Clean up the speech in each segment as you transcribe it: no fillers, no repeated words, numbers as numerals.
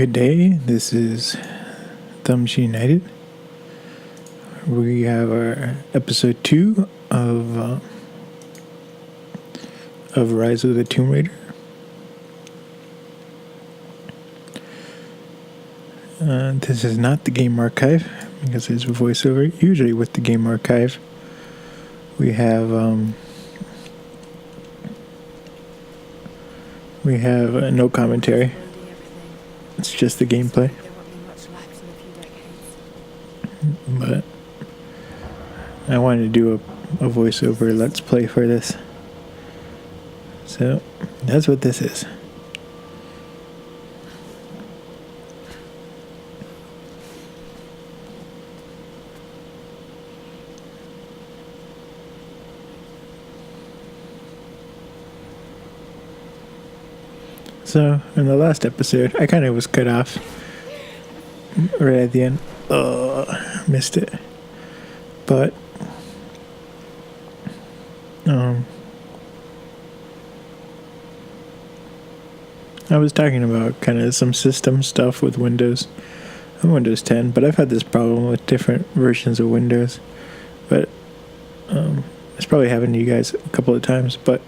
Good day, this is Thumbs United. We have our episode 2 of Rise of the Tomb Raider. This is not the game archive, because there's a voiceover. Usually with the game archive, we have no commentary. It's just the gameplay. But I wanted to do a voiceover Let's Play for this. So that's what this is. So, in the last episode, I kind of was cut off right at the end. Missed it. But, I was talking about kind of some system stuff with Windows. I'm Windows 10, but I've had this problem with different versions of Windows. But, it's probably happened to you guys a couple of times. But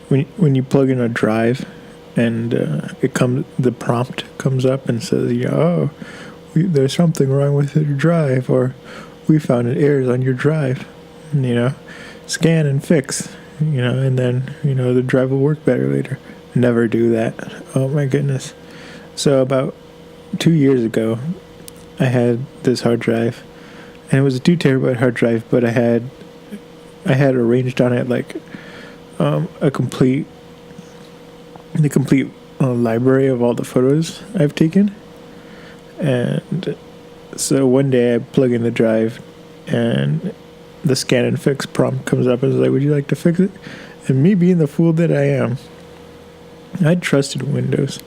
when you plug in a drive, and the prompt comes up and says, there's something wrong with your drive, or we found an errors on your drive, scan and fix, and then, the drive will work better later. Never do that. Oh my goodness. So about 2 years ago, I had this hard drive, and it was a 2 terabyte hard drive, but I had arranged on it like the complete library of all the photos I've taken. And so one day I plug in the drive and the scan and fix prompt comes up and is like, would you like to fix it? And me being the fool that I am, I trusted Windows,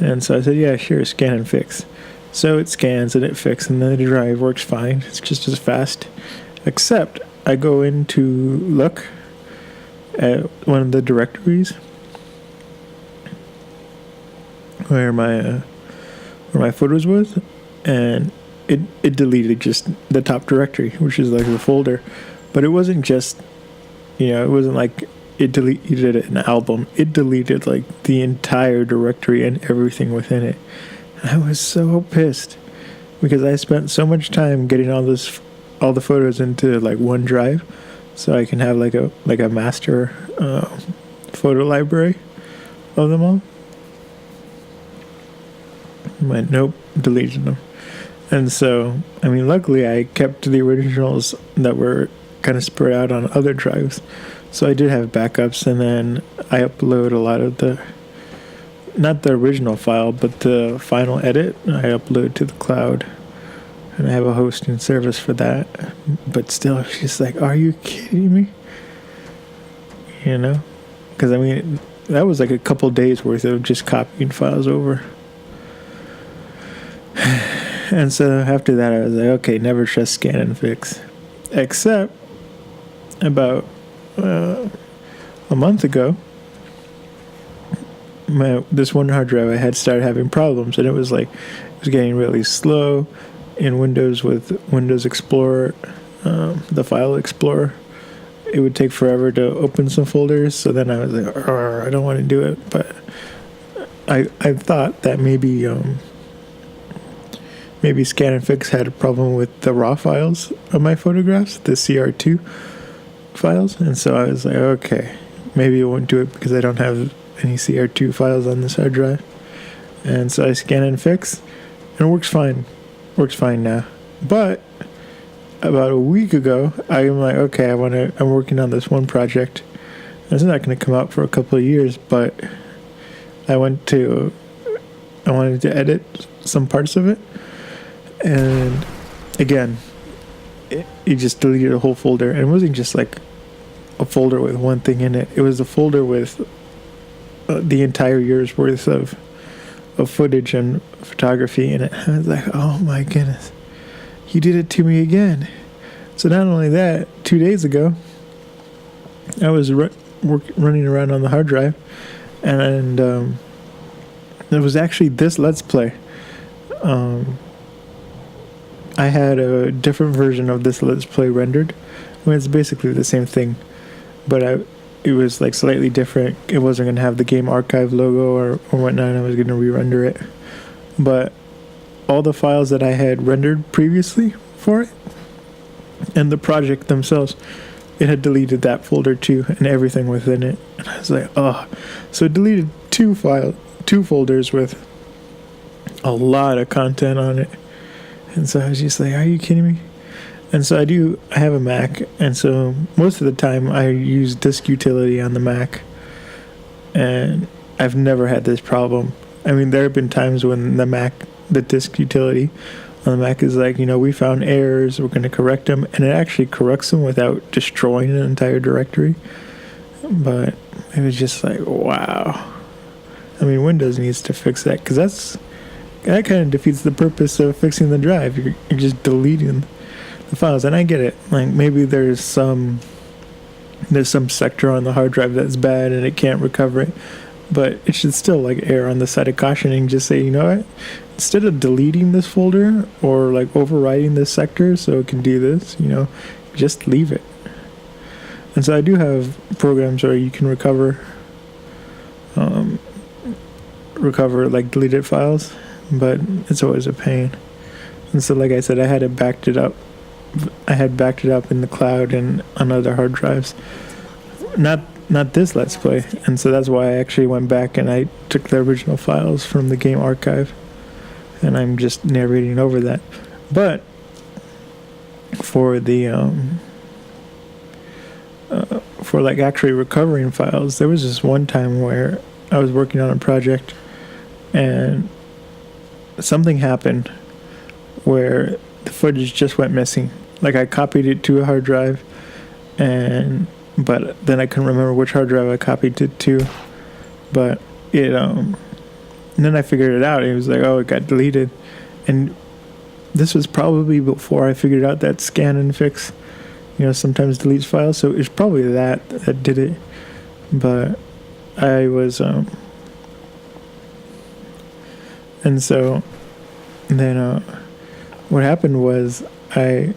and so I said, yeah, sure, scan and fix. So it scans and it fixes, and then the drive works fine. It's just as fast, except I go in to look at one of the directories where my photos was, and it deleted just the top directory, which is like the folder. But it wasn't just, it wasn't like it deleted an album. It deleted like the entire directory and everything within it. And I was so pissed because I spent so much time getting all the photos into like one drive, so I can have like a master photo library of them all. But nope, deleted them. And so, luckily I kept the originals that were kind of spread out on other drives. So I did have backups, and then I upload a lot of not the original file, but the final edit, I upload to the cloud. And I have a hosting service for that. But still, she's like, are you kidding me? Because that was like a couple days worth of just copying files over. And so after that, I was like, okay, never trust scan and fix. Except about a month ago, this one hard drive I had started having problems, and it was getting really slow in Windows with Windows Explorer, the File Explorer. It would take forever to open some folders, so then I was like, I don't want to do it. But I thought that maybe Scan and Fix had a problem with the raw files of my photographs, the CR2 files, and so I was like, okay, maybe it won't do it because I don't have any CR2 files on this hard drive. And so I scan and fix, and it works fine. Works fine now. But about a week ago, I'm like, okay, I'm working on this one project. It's not going to come out for a couple of years, but I wanted to edit some parts of it. And again, it just deleted a whole folder. And it wasn't just like a folder with one thing in it. It was a folder with the entire year's worth of footage and photography in it. I was like, oh my goodness, you did it to me again. So not only that, 2 days ago, I was running around on the hard drive, and it was actually this Let's Play I had a different version of this Let's Play rendered. I mean, it's basically the same thing, but it was like slightly different. It wasn't going to have the game archive logo or whatnot. I was going to re-render it. But all the files that I had rendered previously for it and the project themselves, it had deleted that folder too and everything within it. And I was like, oh. So it deleted two folders with a lot of content on it. And so I was just like, are you kidding me? And so I have a Mac, and so most of the time I use disk utility on the Mac, and I've never had this problem. I mean, there have been times when the disk utility on the Mac is like, we found errors, we're going to correct them, and it actually corrects them without destroying an entire directory. But it was just like, wow. I mean, Windows needs to fix that, because that kind of defeats the purpose of fixing the drive. You're just deleting the files, and I get it. Like, maybe there's some sector on the hard drive that's bad and it can't recover it, but it should still like err on the side of caution and just say, you know what, instead of deleting this folder or like overriding this sector so it can do this, just leave it. And so I do have programs where you can recover like deleted files, but it's always a pain. And so, like I said, I had backed it up in the cloud and on other hard drives. Not this Let's Play. And so that's why I actually went back and I took the original files from the game archive, and I'm just narrating over that. But for the for like actually recovering files, there was this one time where I was working on a project and something happened where the footage just went missing. Like, I copied it to a hard drive, but then I couldn't remember which hard drive I copied it to. But and then I figured it out. It was like, oh, it got deleted. And this was probably before I figured out that scan and fix, sometimes deletes files. So it's probably that did it. But I was, and so then what happened was I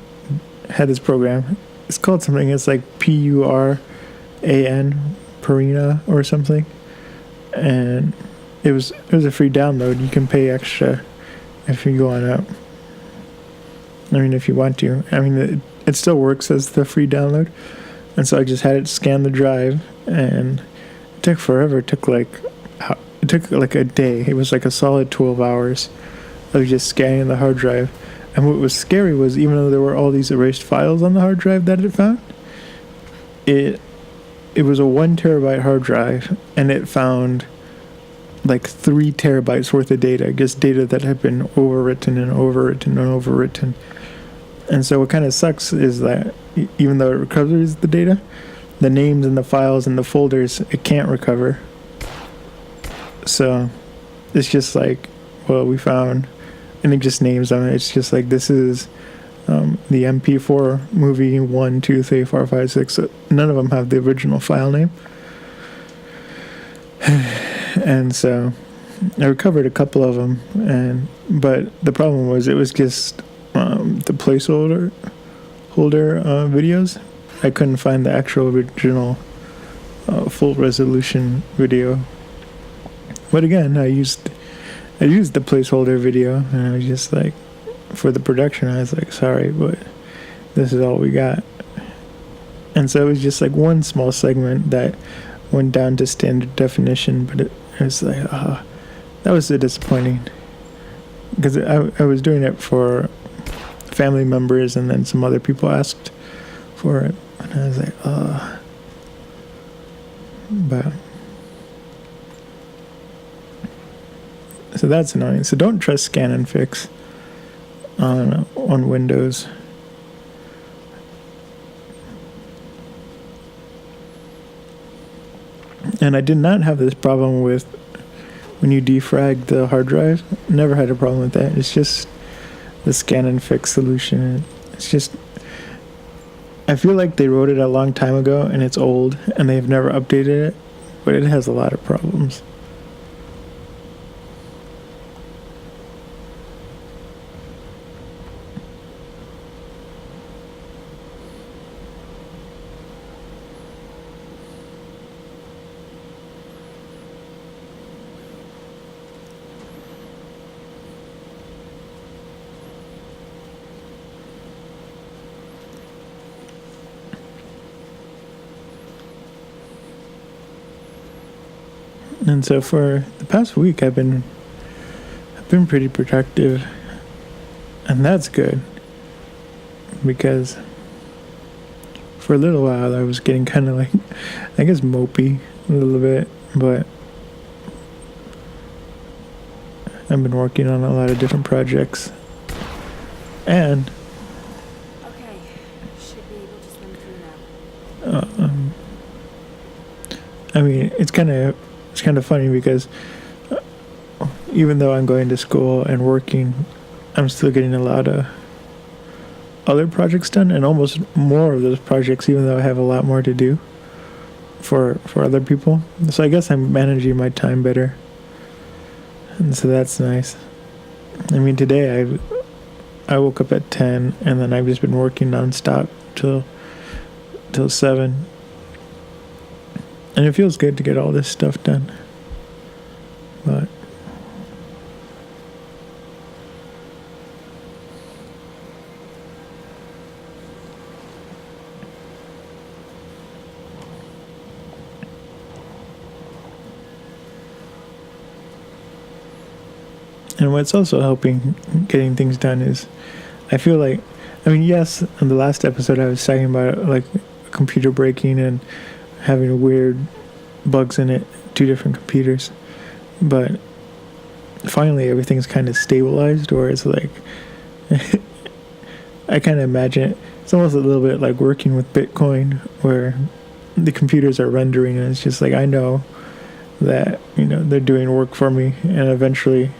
had this program. It's called something. It's like PURAN, Purina or something. And it was a free download. You can pay extra if you go on up. I mean, if you want to. I mean, it still works as the free download. And so I just had it scan the drive, and it took forever. It took like a day. It was like a solid 12 hours of just scanning the hard drive. And what was scary was, even though there were all these erased files on the hard drive that it found, it was a 1 terabyte hard drive, and it found like 3 terabytes worth of data, just data that had been overwritten and overwritten and overwritten. And so what kind of sucks is that even though it recovers the data, the names and the files and the folders, it can't recover. So it's just like, well, we found, and it just names them. It's just like, this is the MP4 movie 1, 2, 3, 4, 5, 6. So none of them have the original file name. And so I recovered a couple of them, but the problem was it was just the placeholder videos. I couldn't find the actual original full resolution video. But again, I used the placeholder video, and I was just like, for the production, I was like, sorry, but this is all we got. And so it was just like one small segment that went down to standard definition, but it was like, that was so disappointing, because I was doing it for family members, and then some other people asked for it, and I was like, but so that's annoying. So don't trust scan and fix on Windows. And I did not have this problem with when you defrag the hard drive. Never had a problem with that. It's just the scan and fix solution. It's just, I feel like they wrote it a long time ago and it's old and they've never updated it, but it has a lot of problems. And so for the past week, I've been pretty productive, and that's good, because for a little while I was getting kind of like, I guess, mopey a little bit, but I've been working on a lot of different projects, and Okay, should be able to swim through now. I mean, it's kind of funny because even though I'm going to school and working, I'm still getting a lot of other projects done, and almost more of those projects, even though I have a lot more to do for other people. So I guess I'm managing my time better, and so that's nice. I mean, today I woke up at 10, and then I've just been working nonstop till 7, and it feels good to get all this stuff done. But and what's also helping getting things done is, I feel like, I mean, yes, in the last episode I was talking about like a computer breaking and having weird bugs in it, 2 different computers, but finally everything's kind of stabilized, or it's like, I kind of imagine it's almost a little bit like working with Bitcoin, where the computers are rendering, and it's just like, I know that, they're doing work for me, and eventually,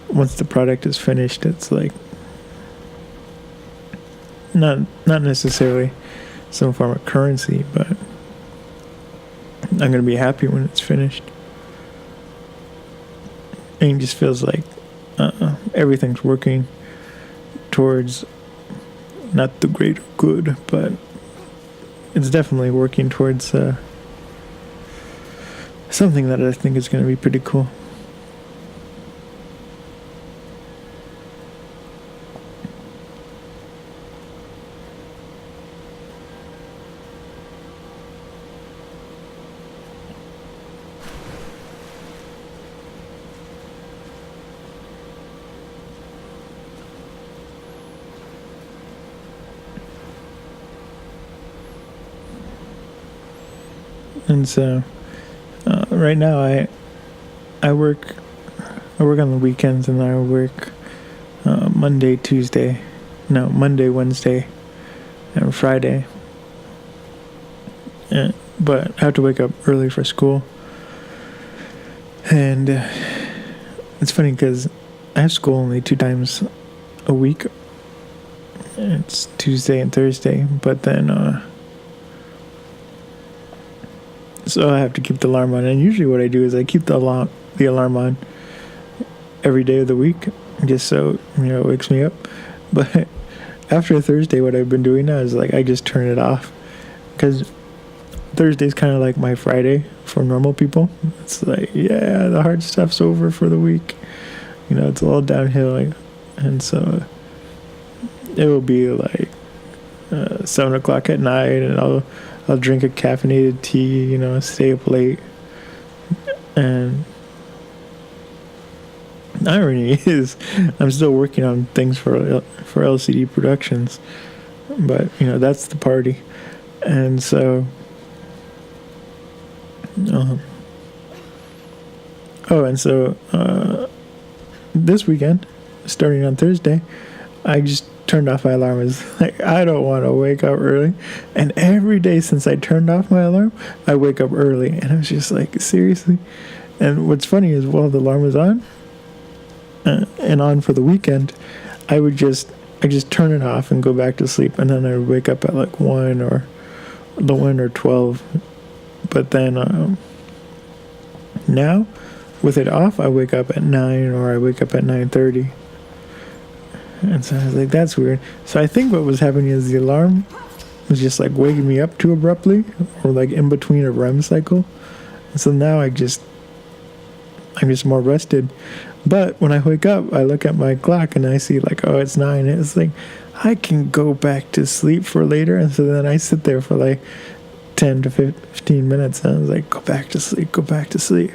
once the product is finished, it's like not necessarily some form of currency, but I'm gonna be happy when it's finished. And it just feels like everything's working towards not the greater good, but it's definitely working towards something that I think is going to be pretty cool. And so right now I work on the weekends, and I work Monday, Wednesday, and Friday. But I have to wake up early for school, and it's funny because I have school only 2 times a week. It's Tuesday and Thursday, but then so I have to keep the alarm on, and usually what I do is I keep the alarm on every day of the week, just so it wakes me up. But after Thursday, what I've been doing now is like I just turn it off, because Thursday's kind of like my Friday for normal people. It's like, yeah, the hard stuff's over for the week, it's all downhill, and so it will be like 7 o'clock at night, and I'll drink a caffeinated tea, stay up late. And the irony is I'm still working on things for LCD Productions, but that's the party. And so this weekend, starting on Thursday, I just turned off my alarm. It's like, I don't want to wake up early, and every day since I turned off my alarm, I wake up early, and I was just like, seriously. And what's funny is, while the alarm was on and on for the weekend, I just turn it off and go back to sleep, and then I would wake up at like 1 or 12. But then now with it off, I wake up at 9, or I wake up at 9:30. And so I was like, that's weird. So I think what was happening is the alarm was just like waking me up too abruptly, or like in between a REM cycle. And so now I'm just more rested. But when I wake up, I look at my clock and I see like, oh, it's 9. It's like, I can go back to sleep for later. And so then I sit there for like 10 to 15 minutes. And I was like, go back to sleep, go back to sleep.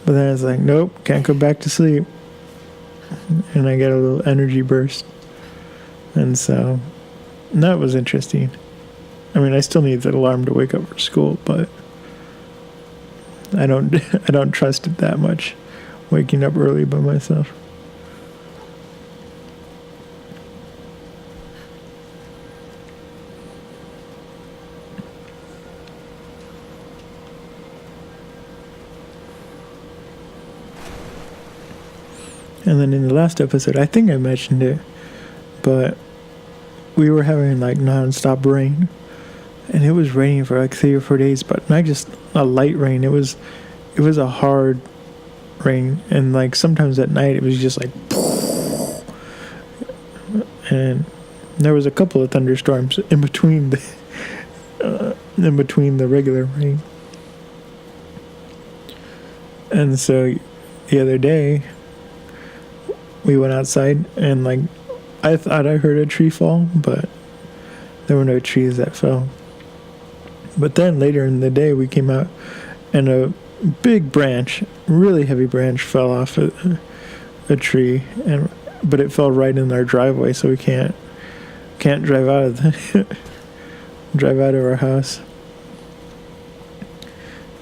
But then it's like, nope, can't go back to sleep. And I get a little energy burst. And so that was interesting. I mean, I still need the alarm to wake up for school, but I don't trust it that much, waking up early by myself. And then in the last episode, I think I mentioned it, but we were having like non-stop rain, and it was raining for like 3 or 4 days, but not just a light rain. It was a hard rain, and like sometimes at night it was just like, and there was a couple of thunderstorms in between the regular rain. And so the other day we went outside, and like I thought I heard a tree fall, but there were no trees that fell. But then later in the day we came out, and a big branch, really heavy branch, fell off a tree, but it fell right in our driveway, so we can't drive out of drive out of our house.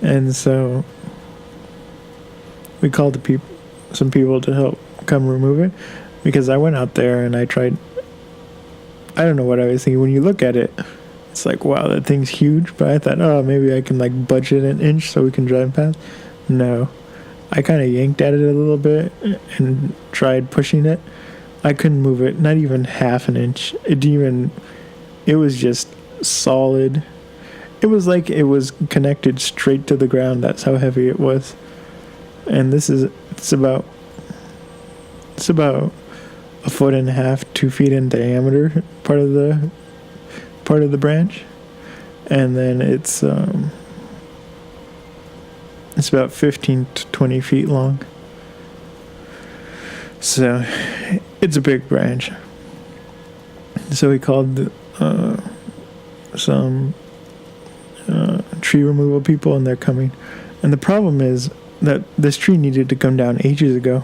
And so we called some people to help come remove it, because I went out there and I tried. I don't know what I was thinking. When you look at it, it's like, wow, that thing's huge. But I thought, oh, maybe I can like budge it an inch so we can drive past. No, I kind of yanked at it a little bit and tried pushing it. I couldn't move it, not even half an inch. It was just solid. It was like it was connected straight to the ground. That's how heavy it was. And it's about 1.5 feet, 2 feet in diameter, part of the branch, and then it's about 15 to 20 feet long. So it's a big branch. So we called some tree removal people, and they're coming. And the problem is that this tree needed to come down ages ago,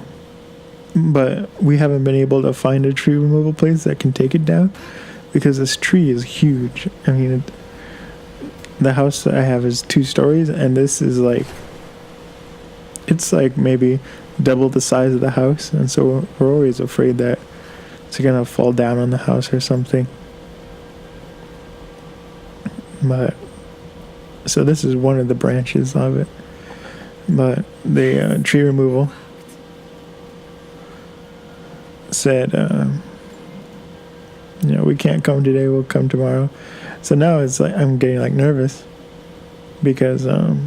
but we haven't been able to find a tree removal place that can take it down, because this tree is huge. I mean, the house that I have is 2 stories, and this is like, it's like maybe double the size of the house, and so we're always afraid that it's gonna fall down on the house or something. But so this is one of the branches of it. But the tree removal said, we can't come today, we'll come tomorrow. So now it's like I'm getting like nervous, because I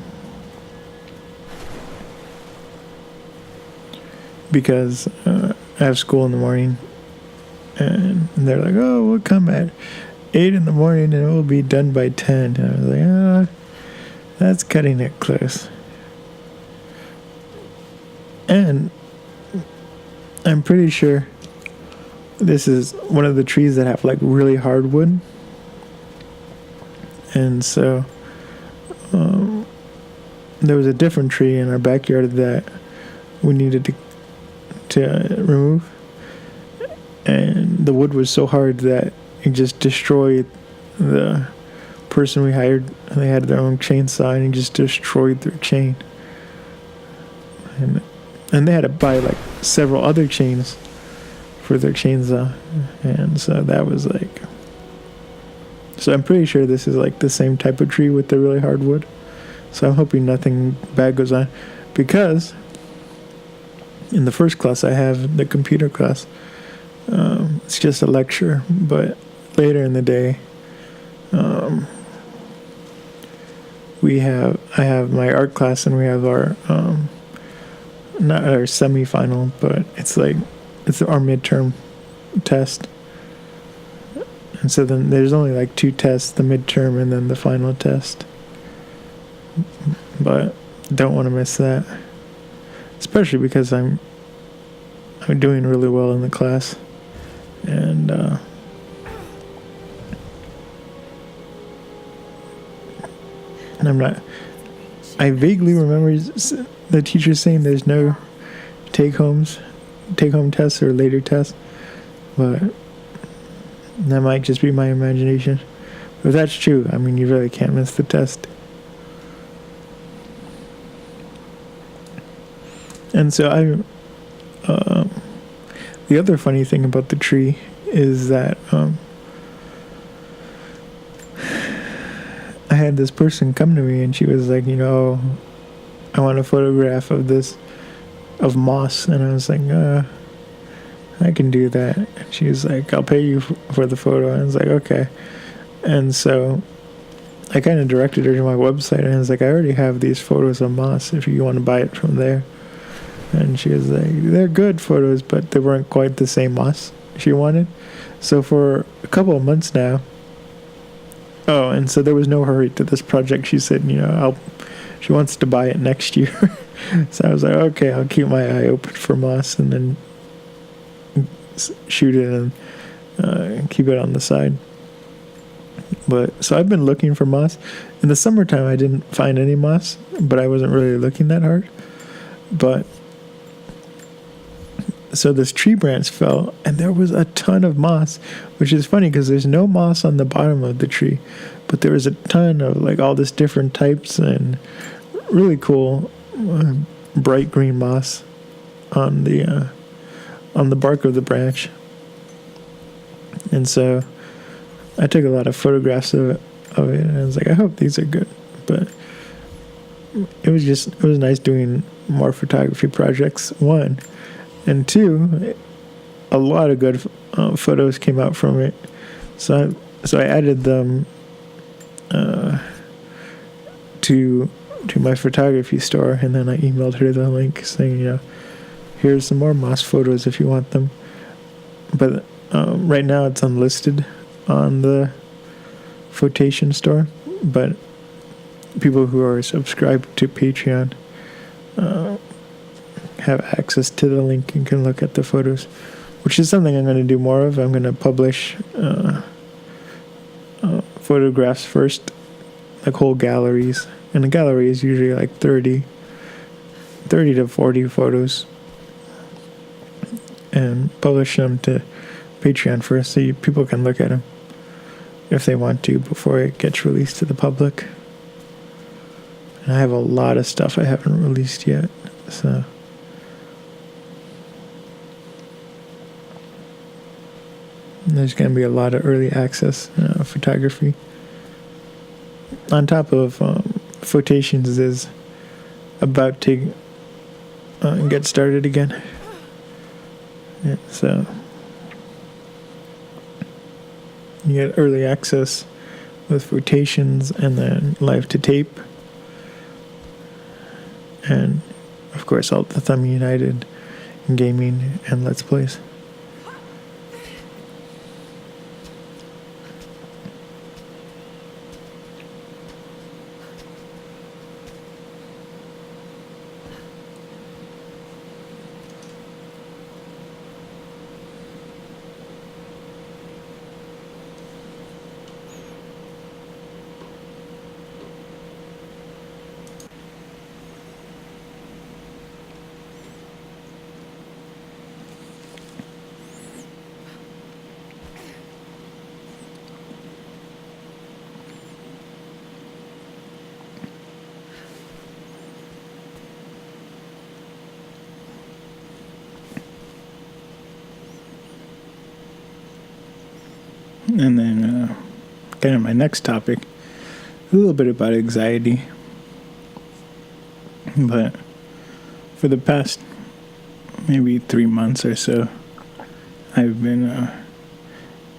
have school in the morning, and they're like, oh, we'll come at 8 in the morning and it will be done by 10. And I was like, that's cutting it close. And I'm pretty sure this is one of the trees that have like really hard wood. And so there was a different tree in our backyard that we needed to remove. And the wood was so hard that it just destroyed the person we hired. They had their own chainsaw, and it just destroyed their chain. And they had to buy like several other chains for their chainsaw. And so that was like... So I'm pretty sure this is like the same type of tree with the really hard wood. So I'm hoping nothing bad goes on. Because in the first class I have, the computer class, it's just a lecture. But later in the day, I have my art class, and we have our... not our semi-final, but it's our midterm test. And so then there's only like 2 tests, the midterm and then the final test. But don't want to miss that, especially because I'm doing really well in the class. And And I vaguely remember the teacher saying there's no take home tests or later tests, but that might just be my imagination. But if that's true, I mean, you really can't miss the test. And so the other funny thing about the tree is that I had this person come to me and she was like, I want a photograph of moss. And I was like, I can do that. And she was like, I'll pay you for the photo. And I was like, okay. And so I kind of directed her to my website, and I was like, I already have these photos of moss if you want to buy it from there. And she was like, they're good photos, but they weren't quite the same moss she wanted. So for a couple of months now, and so there was no hurry to this project. She said, she wants to buy it next year. So I was like, okay, I'll keep my eye open for moss and then shoot it and keep it on the side. But so I've been looking for moss. In the summertime, I didn't find any moss, but I wasn't really looking that hard. But so this tree branch fell, and there was a ton of moss, which is funny because there's no moss on the bottom of the tree, but there was a ton of like all this different types and really cool bright green moss on the bark of the branch. And so I took a lot of photographs of it, and I was like, I hope these are good. But it was nice doing more photography projects, one. And two, a lot of good photos came out from it. So I added them to my photography store, and then I emailed her the link saying, here's some more moss photos if you want them. But right now it's unlisted on the Photation store, but people who are subscribed to Patreon have access to the link and can look at the photos, which is something I'm going to do more of. I'm going to publish photographs first, like whole galleries, and a gallery is usually like 30 to 40 photos, and publish them to Patreon first so people can look at them if they want to before it gets released to the public. And I have a lot of stuff I haven't released yet, so there's going to be a lot of early access photography. On top of Photations is about to get started again. Yeah, so you get early access with Photations and then live to tape. And of course all the Thumb United gaming and Let's Plays. And then kind of my next topic, a little bit about anxiety. But for the past maybe 3 months or so, I've been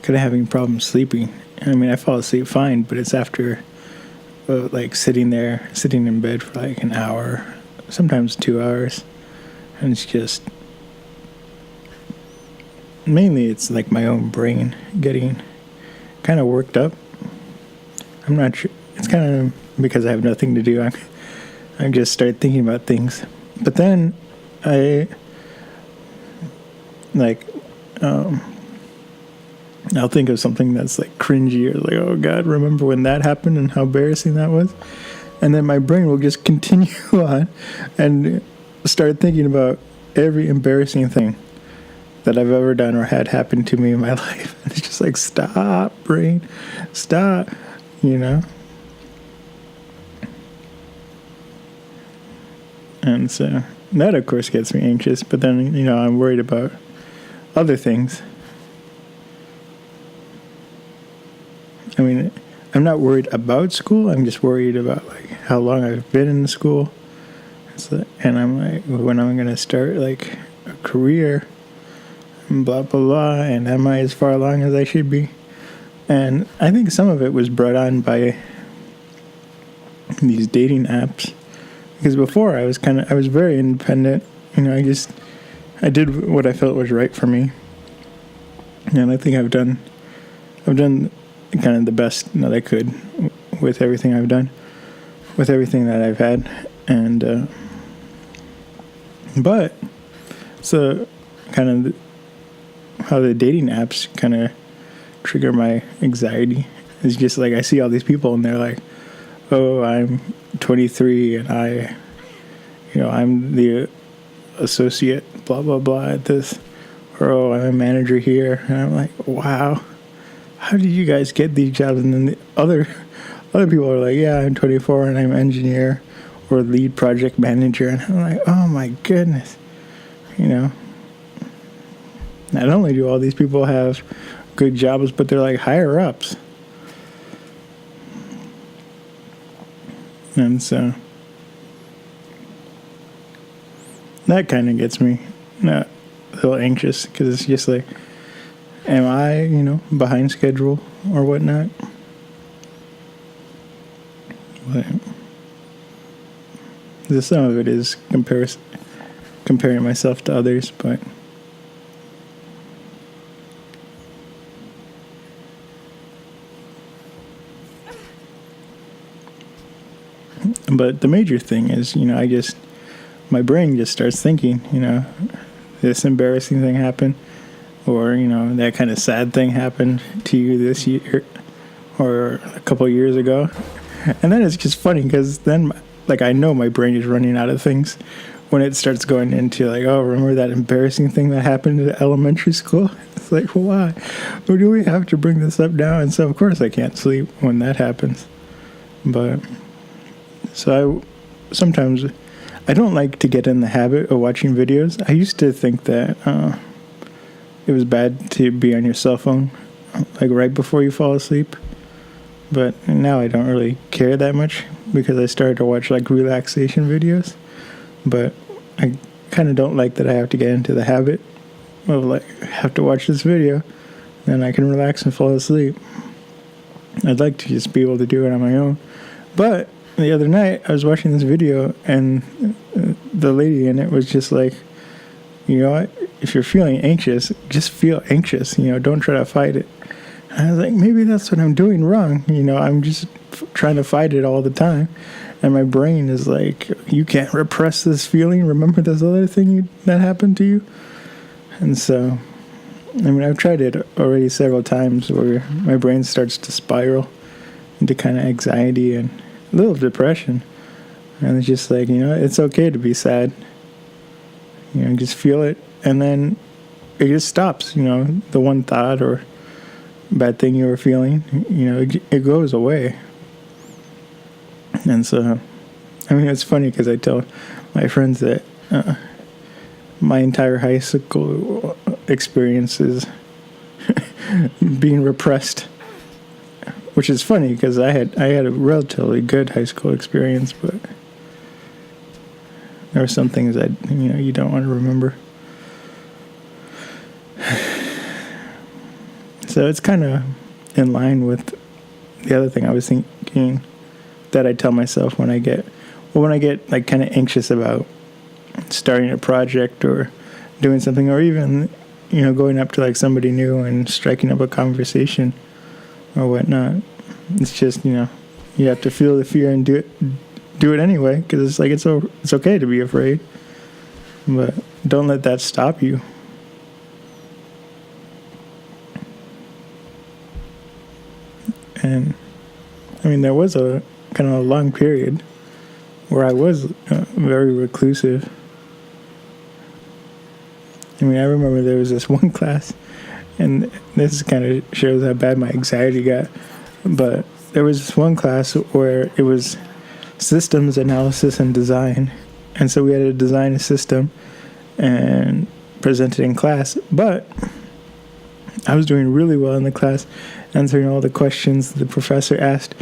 kind of having problems sleeping. I mean, I fall asleep fine, but it's after like sitting in bed for like an hour, sometimes 2 hours. And it's just, mainly it's like my own brain getting kind of worked up. I'm not sure. It's kind of because I have nothing to do. I just start thinking about things. But then I'll think of something that's like cringy or like, oh God, remember when that happened and how embarrassing that was? And then my brain will just continue on and start thinking about every embarrassing thing that I've ever done or had happen to me in my life. And it's just like, stop, brain, stop, you know? And so that, of course, gets me anxious. But then, you know, I'm worried about other things. I mean, I'm not worried about school. I'm just worried about, like, how long I've been in school. So, and I'm like, when I'm going to start, like, a career, and blah, blah, blah, and am I as far along as I should be? And I think some of it was brought on by these dating apps. Because before I was very independent. You know, I did what I felt was right for me. And I think I've done kind of the best that I could with everything I've done, with everything that I've had. And, but, so kind of how the dating apps kind of trigger my anxiety. It's just like, I see all these people and they're like, oh, I'm 23 and I'm the associate blah blah blah at this, or oh, I'm a manager here, and I'm like, wow, how did you guys get these jobs? And then the other people are like, yeah, I'm 24 and I'm engineer or lead project manager, and I'm like, oh my goodness, you know. Not only do all these people have good jobs, but they're like higher ups. And so that kind of gets me a little anxious, because it's just like, am I, you know, behind schedule or whatnot? But some of it is comparing myself to others, but the major thing is, you know, my brain just starts thinking, you know, this embarrassing thing happened, or, you know, that kind of sad thing happened to you this year or a couple of years ago. And then it's just funny, because then, like, I know my brain is running out of things when it starts going into, like, oh, remember that embarrassing thing that happened in elementary school? It's like, why? Or do we have to bring this up now? And so, of course, I can't sleep when that happens. But so sometimes I don't like to get in the habit of watching videos. I used to think that it was bad to be on your cell phone, like, right before you fall asleep. But now I don't really care that much, because I started to watch, like, relaxation videos. But I kind of don't like that I have to get into the habit of, like, have to watch this video, then I can relax and fall asleep. I'd like to just be able to do it on my own. But the other night, I was watching this video, and the lady in it was just like, you know what, if you're feeling anxious, just feel anxious, you know, don't try to fight it. And I was like, maybe that's what I'm doing wrong, you know, I'm just trying to fight it all the time, and my brain is like, you can't repress this feeling, remember this other thing that happened to you? And so, I mean, I've tried it already several times, where my brain starts to spiral into kind of anxiety and a little depression. And it's just like, you know, it's okay to be sad. You know, just feel it, and then it just stops, you know, the one thought or bad thing you were feeling, you know, it goes away. And so, I mean, it's funny, because I tell my friends that my entire high school experience is being repressed. Which is funny, because I had a relatively good high school experience, but there are some things that, you know, you don't want to remember. So it's kind of in line with the other thing I was thinking that I tell myself when I get like kind of anxious about starting a project or doing something, or even, you know, going up to, like, somebody new and striking up a conversation or whatnot. It's just, you know, you have to feel the fear and do it anyway, because it's like, it's okay to be afraid, but don't let that stop you. And I mean, there was a kind of a long period where I was very reclusive. I mean, I remember there was this one class, and this kind of shows how bad my anxiety got, but there was this one class where it was systems analysis and design, and so we had to design a system and present it in class, but I was doing really well in the class, answering all the questions the professor asked,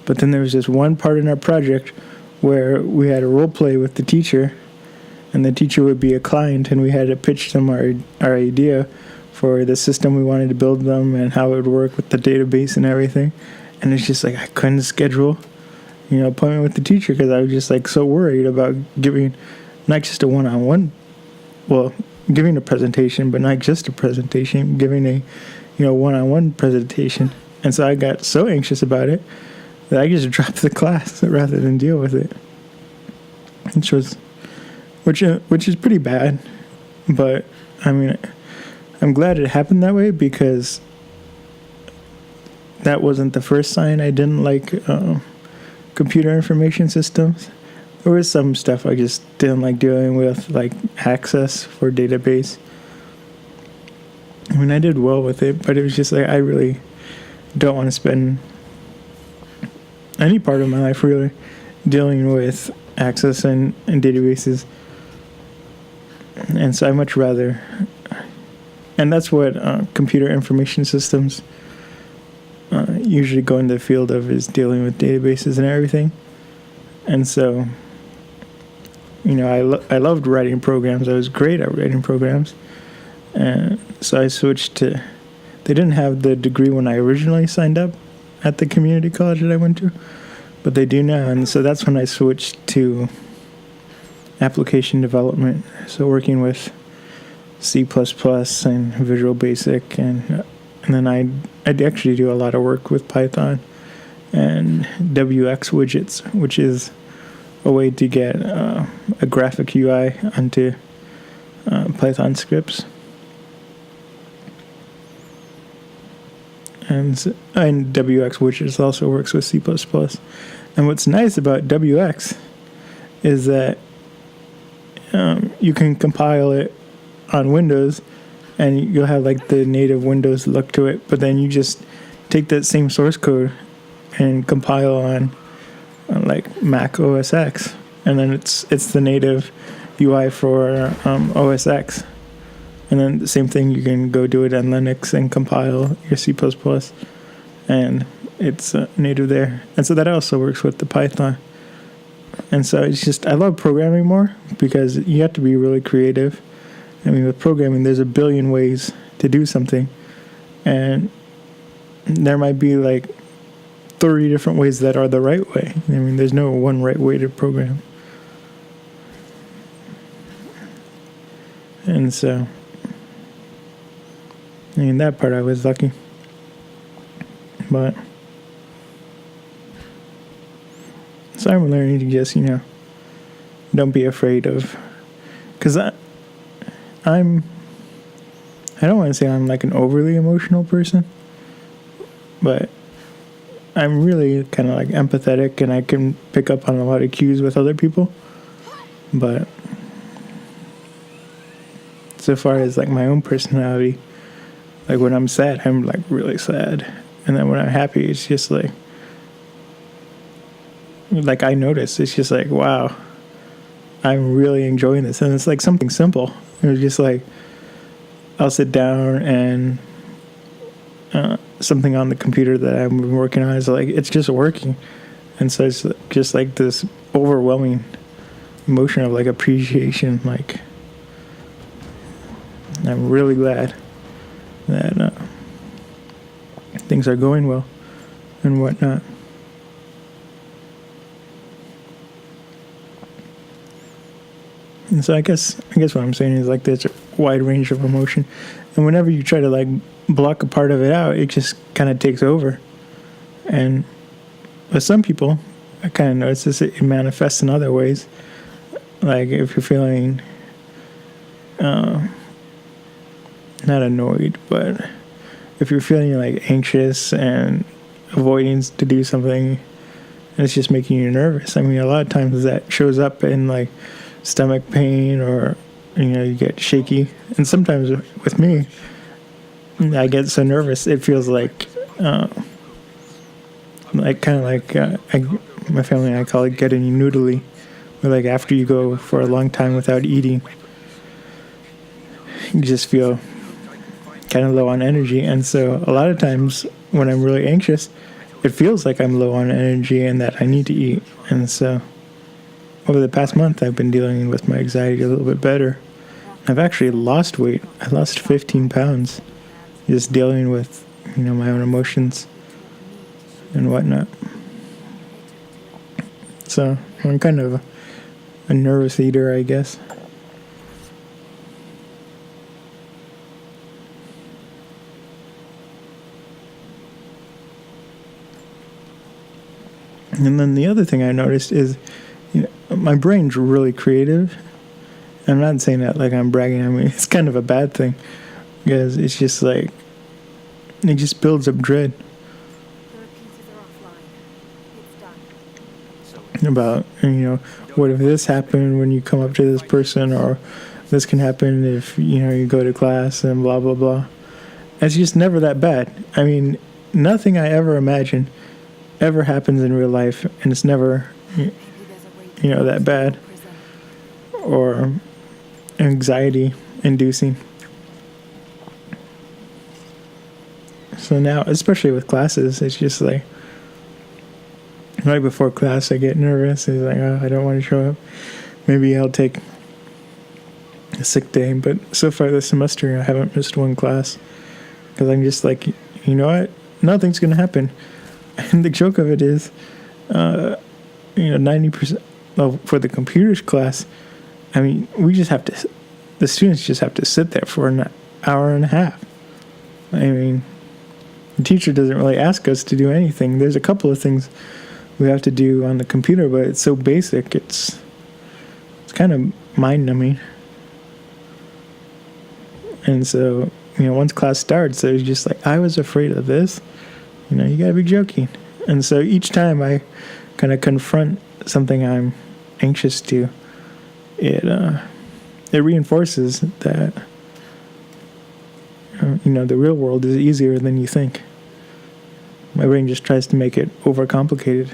but then there was this one part in our project where we had a role play with the teacher, and the teacher would be a client, and we had to pitch them our idea for the system we wanted to build them and how it would work with the database and everything. And it's just like I couldn't schedule, appointment with the teacher because I was just like so worried about giving not just a one-on-one, well, giving a presentation, but not just a presentation, giving a one-on-one presentation. And so I got so anxious about it that I just dropped the class rather than deal with it, which is pretty bad. But I mean, I'm glad it happened that way because that wasn't the first sign I didn't like computer information systems. There was some stuff I just didn't like dealing with, like access for database. I mean, I did well with it, but it was just like I really don't want to spend any part of my life really dealing with access and databases. And so I much rather, and that's what computer information systems usually go into the field of, is dealing with databases and everything. And so, I loved writing programs. I was great at writing programs. And so I switched to, they didn't have the degree when I originally signed up at the community college that I went to, but they do now. And so that's when I switched to application development. So working with C++ and Visual Basic, and then I'd actually do a lot of work with Python and WX widgets, which is a way to get a graphic UI onto Python scripts. And WX widgets also works with C++. And what's nice about WX is that you can compile it on Windows, and you'll have like the native Windows look to it, but then you just take that same source code and compile on like Mac OS X, and then it's the native UI for OS X. And then the same thing, you can go do it on Linux and compile your C++, and it's native there. And so that also works with the Python. And so it's just, I love programming more because you have to be really creative. I mean, with programming, there's a billion ways to do something. And there might be like 30 different ways that are the right way. I mean, there's no one right way to program. And so, I mean, that part I was lucky. But, so I'm learning to just, don't be afraid of, because I don't want to say I'm like an overly emotional person, but I'm really kind of like empathetic, and I can pick up on a lot of cues with other people. But so far as like my own personality, like when I'm sad, I'm like really sad. And then when I'm happy, it's just like I notice, it's just like, wow, I'm really enjoying this. And it's like something simple. It was just like, I'll sit down and something on the computer that I'm working on is like, it's just working. And so it's just like this overwhelming emotion of like appreciation. Like, I'm really glad that things are going well and whatnot. And so I guess what I'm saying is like there's a wide range of emotion, and whenever you try to like block a part of it out, it just kind of takes over. And with some people, I kind of notice this, it manifests in other ways. Like if you're feeling not annoyed, but if you're feeling like anxious and avoiding to do something, and it's just making you nervous. I mean, a lot of times that shows up in like stomach pain, or you get shaky. And sometimes with me, I get so nervous it feels like kind of like my family and I call it getting noodly, where like after you go for a long time without eating, you just feel kind of low on energy. And so a lot of times when I'm really anxious, it feels like I'm low on energy and that I need to eat. And so over the past month, I've been dealing with my anxiety a little bit better. I've actually lost weight. I lost 15 pounds just dealing with, my own emotions and whatnot. So I'm kind of a nervous eater, I guess. And then the other thing I noticed is, my brain's really creative. I'm not saying that like I'm bragging. I mean, it's kind of a bad thing, because it's just like, it just builds up dread The repeaters are offline. It's done. about, what if this happened when you come up to this person, or this can happen if, you go to class and blah, blah, blah. It's just never that bad. I mean, nothing I ever imagine ever happens in real life, and it's never, Maybe there's a way to that bad prison. or anxiety inducing. So now, especially with classes, it's just like right before class I get nervous. It's like, oh, I don't want to show up. Maybe I'll take a sick day. But so far this semester I haven't missed one class, because I'm just like, you know what, nothing's gonna happen. And the joke of it is 90% for the computers class, I mean, the students just have to sit there for an hour and a half. I mean, the teacher doesn't really ask us to do anything. There's a couple of things we have to do on the computer, but it's so basic, it's kind of mind-numbing. And so, once class starts, it's just like, I was afraid of this. You gotta be joking. And so each time I kind of confront something I'm anxious to, it reinforces that, the real world is easier than you think. My brain just tries to make it overcomplicated.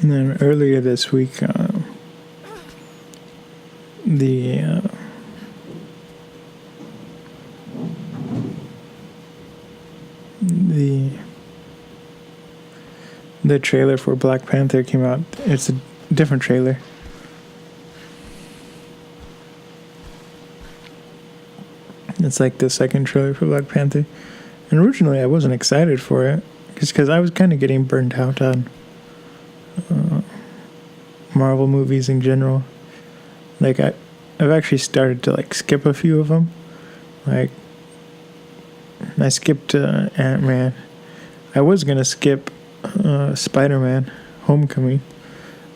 And then earlier this week, the trailer for Black Panther came out. It's a different trailer. It's like the second trailer for Black Panther. And originally I wasn't excited for it, just because I was kind of getting burnt out on Marvel movies in general. Like I've actually started to like skip a few of them. Like I skipped Ant-Man. I was gonna skip Spider-Man Homecoming,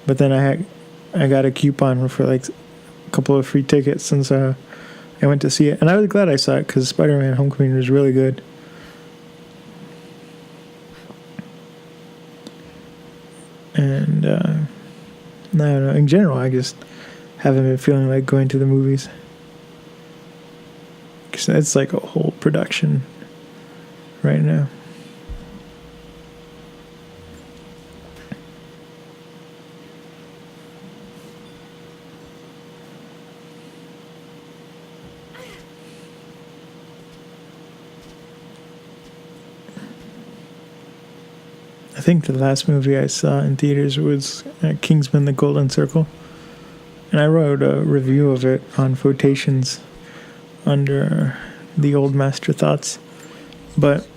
but then I got a coupon for like a couple of free tickets, and so I went to see it, and I was glad I saw it because Spider-Man Homecoming was really good. And I don't know, in general, I just haven't been feeling like going to the movies, because it's like a whole production right now. I think the last movie I saw in theaters was Kingsman: The Golden Circle, and I wrote a review of it on Quotations under the Old Master Thoughts. But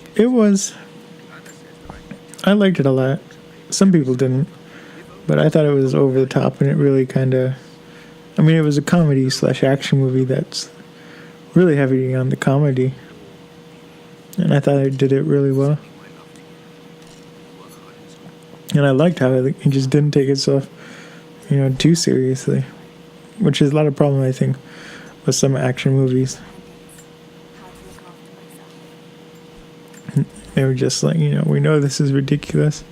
I liked it a lot. Some people didn't, but I thought it was over the top, and it really kind of, I mean, it was a comedy / action movie that's really heavy on the comedy, and I thought it did it really well. And I liked how it just didn't take itself, too seriously, which is a lot of problem, I think, with some action movies. How to look after myself. They were just like, we know this is ridiculous,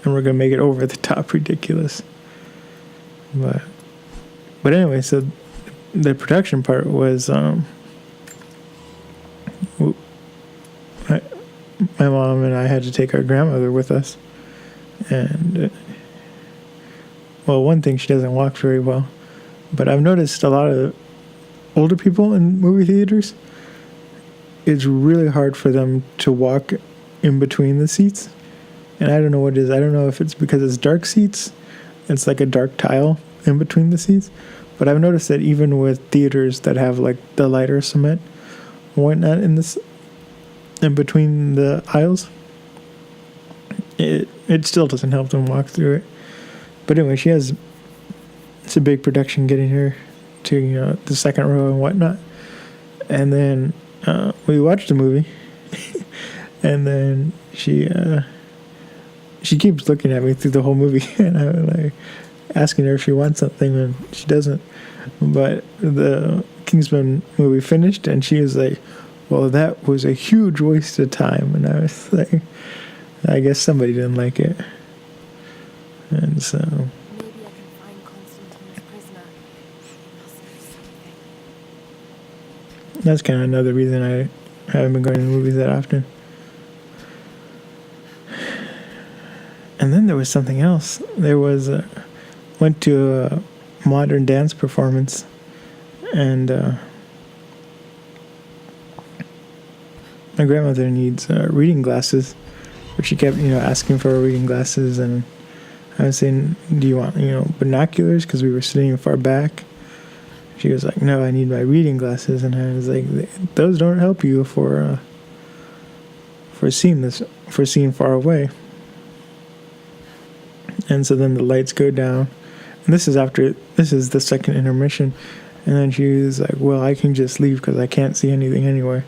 and we're gonna make it over the top ridiculous. But anyway, so the production part was my mom and I had to take our grandmother with us, and well, one thing, she doesn't walk very well, but I've noticed a lot of older people in movie theaters, it's really hard for them to walk in between the seats. And I don't know what it is. I don't know if it's because it's dark seats. It's like a dark tile in between the seats. But I've noticed that even with theaters that have like the lighter cement and whatnot in between the aisles, it still doesn't help them walk through it. But anyway, it's a big production getting her to the second row and whatnot. And then we watched the movie, and then she keeps looking at me through the whole movie, and I'm like asking her if she wants something, and she doesn't. But the Kingsman movie finished, and she was like, well, that was a huge waste of time. And I was like, I guess somebody didn't like it. And so Maybe I can find Constantine's prisoner. I'll say something. that's kind of another reason I haven't been going to the movies that often. And then there was something else. There was went to a modern dance performance, and my grandmother needs reading glasses, but she kept asking for reading glasses, and I was saying, do you want binoculars, because we were sitting far back. She was like, no, I need my reading glasses, and I was like, those don't help you for seeing far away. And so then the lights go down, and this is the second intermission, and then she was like, well, I can just leave because I can't see anything anyway.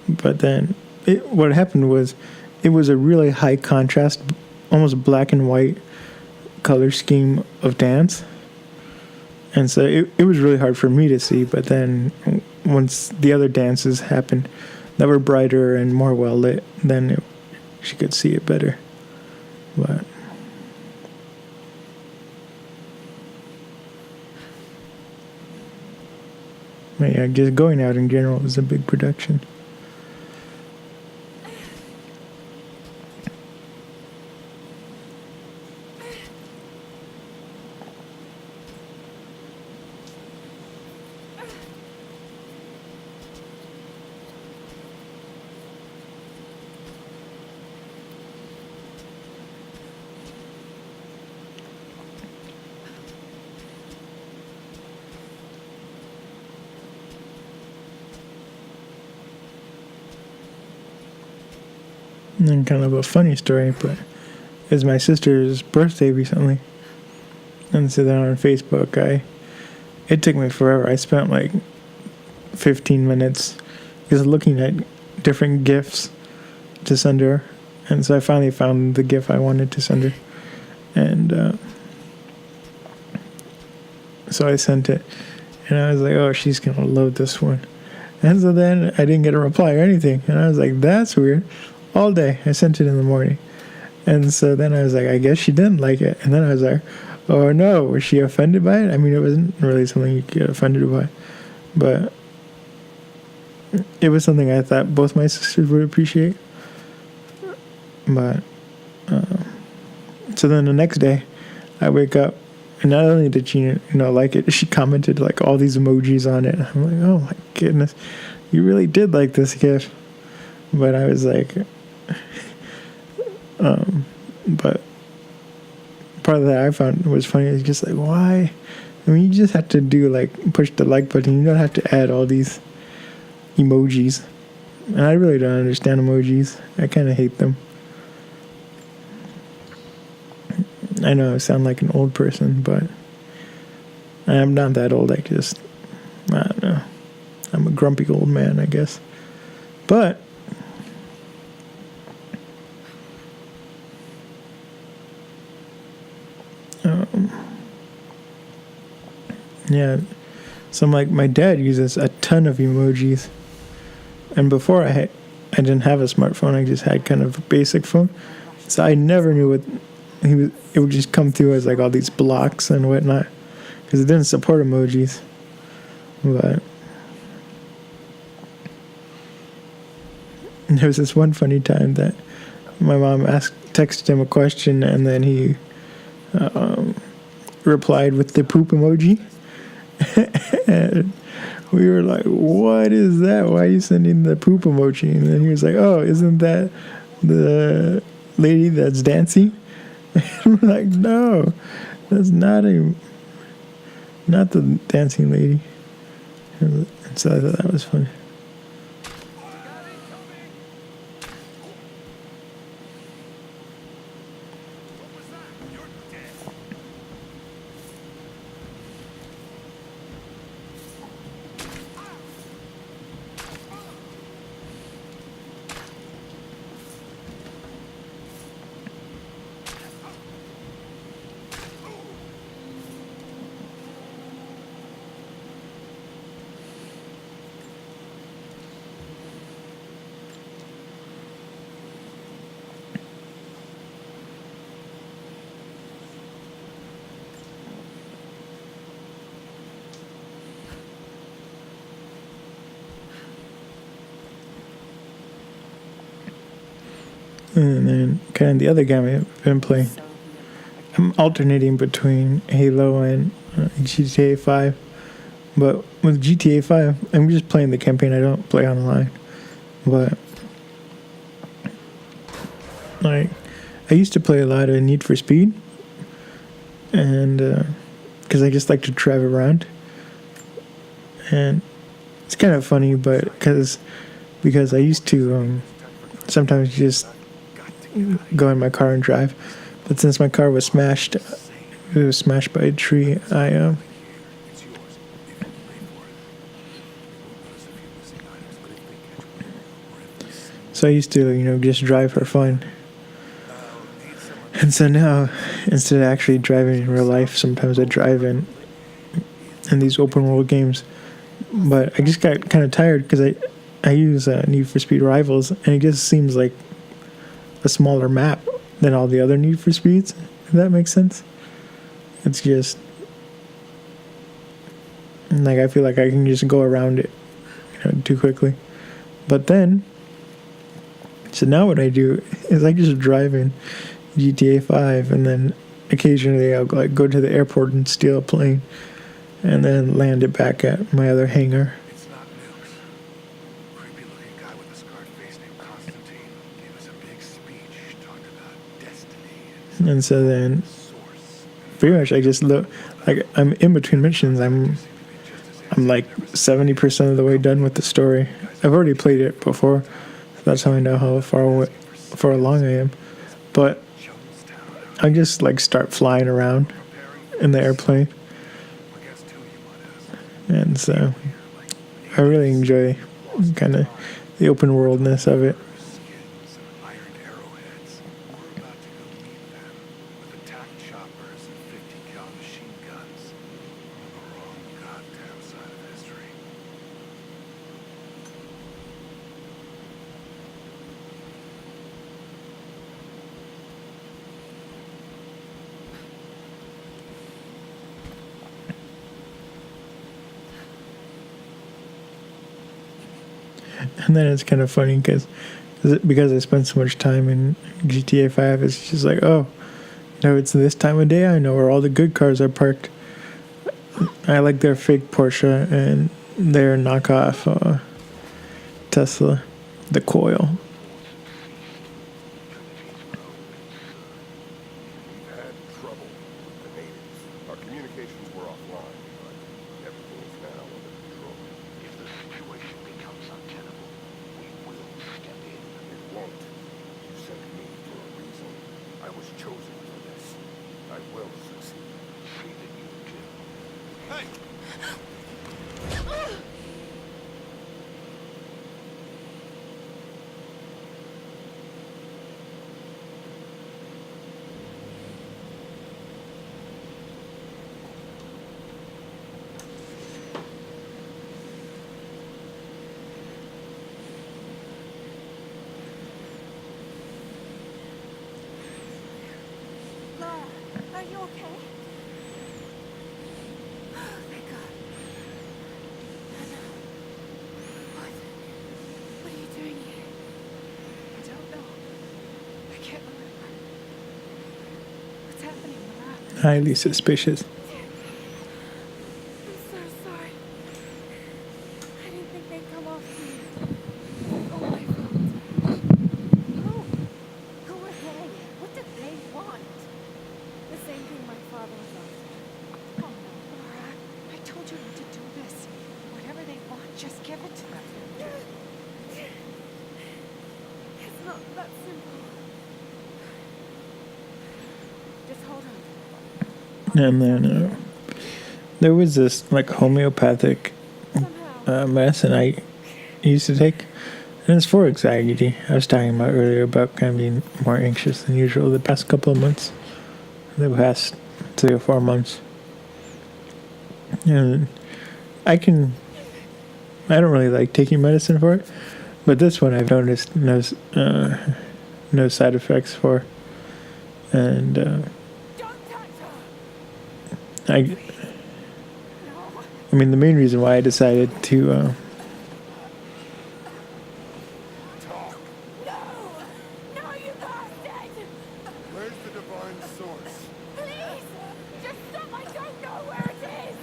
But then what happened was, it was a really high contrast, almost black and white color scheme of dance, and so it was really hard for me to see. But then once the other dances happened that were brighter and more well lit, then she could see it better. But yeah, just going out in general is a big production. And then kind of a funny story, but it was my sister's birthday recently. And so then on Facebook, it took me forever. I spent like 15 minutes just looking at different GIFs to send her. And so I finally found the GIF I wanted to send her. And so I sent it. And I was like, oh, she's going to love this one. And so then I didn't get a reply or anything. And I was like, that's weird. All day. I sent it in the morning. And so then I was like, I guess she didn't like it. And then I was like, oh no, was she offended by it? I mean, it wasn't really something you could get offended by. But it was something I thought both my sisters would appreciate. But so then the next day, I wake up, and not only did she like it, she commented like all these emojis on it. I'm like, oh my goodness, you really did like this GIF. But I was like, But part of that I found was funny. It's just like, why? I mean, you just have to do like push the like button. You don't have to add all these emojis. And I really don't understand emojis. I kind of hate them. I know I sound like an old person, but I'm not that old. I don't know. I'm a grumpy old man, I guess. But yeah, so my dad uses a ton of emojis, and before I didn't have a smartphone. I just had kind of a basic phone, so I never knew what he was. It would just come through as like all these blocks and whatnot because it didn't support emojis. But there was this one funny time that my mom texted him a question, and then he replied with the poop emoji. And we were like, what is that? Why are you sending the poop emoji? And then he was like, oh, isn't that the lady that's dancing? And we're like, no, that's not the dancing lady. And so I thought that was funny. And then kind of the other game I've been playing, I'm alternating between Halo and GTA 5. But with GTA 5, I'm just playing the campaign. I don't play online. But like, I used to play a lot of Need for Speed, and because I just like to drive around. And it's kind of funny, but because I used to sometimes just go in my car and drive, but since my car was smashed, it was smashed by a tree. So I used to, just drive for fun. And so now, instead of actually driving in real life, sometimes I drive in these open world games. But I just got kind of tired because I use Need for Speed Rivals, and it just seems like a smaller map than all the other Need for Speeds, if that makes sense. It's just like I feel like I can just go around it too quickly. But then, so now what I do is I just drive in GTA 5, and then occasionally I'll like go to the airport and steal a plane and then land it back at my other hangar. And so then pretty much I just look like I'm in between missions. I'm like 70% of the way done with the story. I've already played it before, so that's how I know how far along I am. But I just like start flying around in the airplane, and so I really enjoy kind of the open worldness of it. And then it's kind of funny because I spent so much time in GTA 5, it's just like, oh, it's this time of day, I know where all the good cars are parked. I like their fake Porsche and their knockoff Tesla, the Coil. was chosen for this. I will succeed. She that you kill. Hey! Laura, are you okay? Oh, thank God. Anna. What are you doing here? I don't know. I can't remember. What's happening, Laura? Highly suspicious. I'm so sorry. I didn't think they'd come off to you. Oh, my fault. Who are they? What did they want? The same thing my father was after. Oh no, Laura. I told you not to do this. Whatever they want, just give it to them. It's not that simple. Just hold on. And then there was this like homeopathic Somehow. medicine I used to take, and it's for anxiety. I was talking about earlier about kind of being more anxious than usual the past couple of months, the past 3 or 4 months. And I don't really like taking medicine for it, but this one I've noticed no side effects for, and Don't touch her! I No. mean the main reason why I decided to Talk. No! No, you bastard! Where's the divine source? Please! Just stop! I don't know where it is!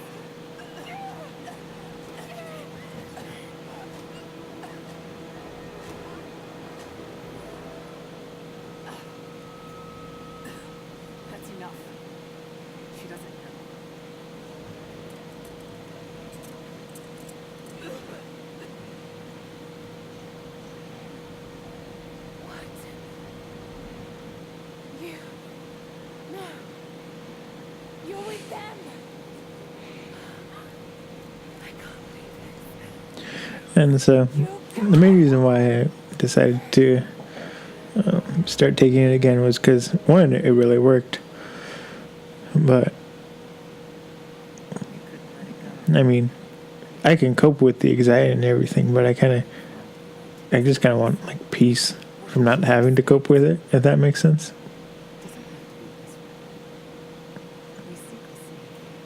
That's enough. She doesn't know. What? You... No. You're with them! I can't believe and so this. You... the main reason why I decided to start taking it again was because one, it really worked, but I mean, I can cope with the anxiety and everything, but I just kind of want like peace from not having to cope with it, if that makes sense. It doesn't have to be this way. We seek the same thing.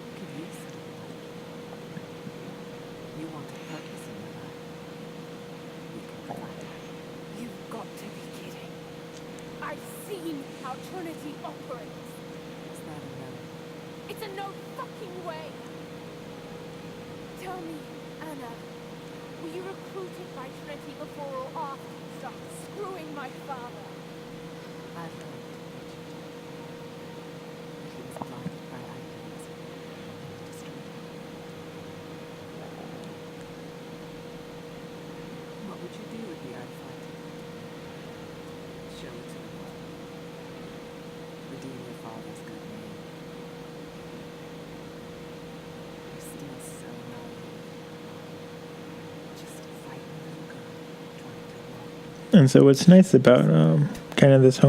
You could use something. You want a purpose in your life. We can provide that. You've got to be kidding. I've seen how Trinity operates. Is that a no? It's a no fucking way. Tell me, Anna, were you recruited by Trinity before or after you started screwing my father? I've heard that he was blinded by idealism and destroyed him. What would you do with the artifact? Show it to the world. Redeem your father's good name. You're still so naive. Just a frightened little girl trying to walk. And so what's nice about kind of this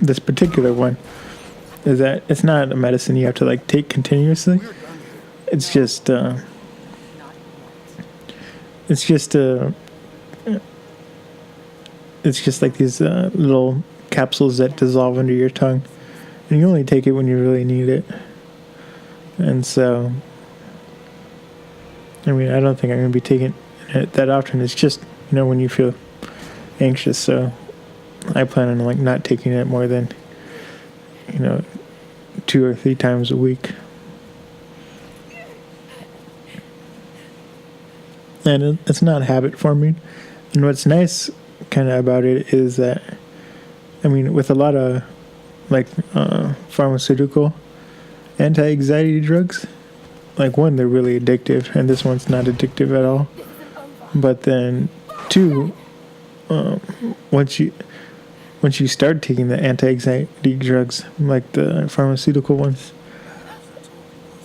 this particular one, is that it's not a medicine you have to like take continuously. We're done here. It's just Not yet. it's just it's just like these little capsules that dissolve under your tongue, and you only take it when you really need it. And so, I mean, I don't think I'm going to be taking it that often. It's just, when you feel anxious. So I plan on like not taking it more than 2 or 3 times a week. And it's not habit forming. And what's nice kind of about it is that, I mean, with a lot of like pharmaceutical anti-anxiety drugs, like one, they're really addictive, and this one's not addictive at all. But then 2, once you start taking the anti-anxiety drugs, like the pharmaceutical ones,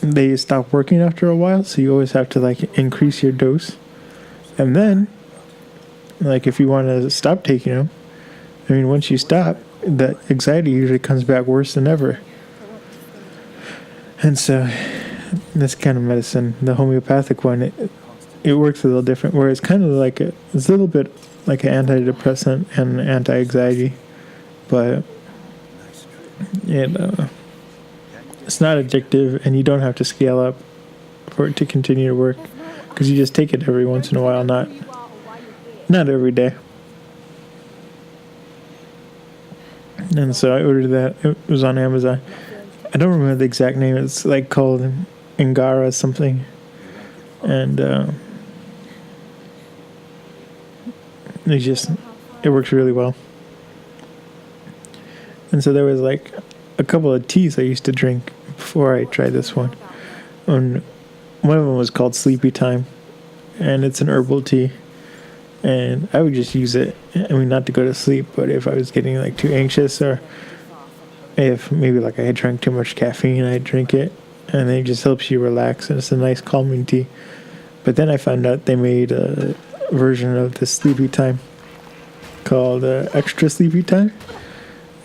they stop working after a while. So you always have to like increase your dose, and then like if you want to stop taking them, I mean, once you stop, the anxiety usually comes back worse than ever. And so this kind of medicine, the homeopathic one, it works a little different, where it's kind of like it's a little bit like an antidepressant and anti-anxiety, but it's not addictive, and you don't have to scale up for it to continue to work, because you just take it every once in a while, not every day. And so I ordered that. It was on Amazon. I don't remember the exact name. It's like called Angara something, and it works really well. And so there was like a couple of teas I used to drink before I tried this one. And one of them was called Sleepy Time, and it's an herbal tea. And I would just use it, I mean, not to go to sleep, but if I was getting like too anxious, or if maybe like I had drank too much caffeine, I'd drink it, and it just helps you relax, and it's a nice calming tea. But then I found out they made a version of the Sleepy Time called Extra Sleepy Time,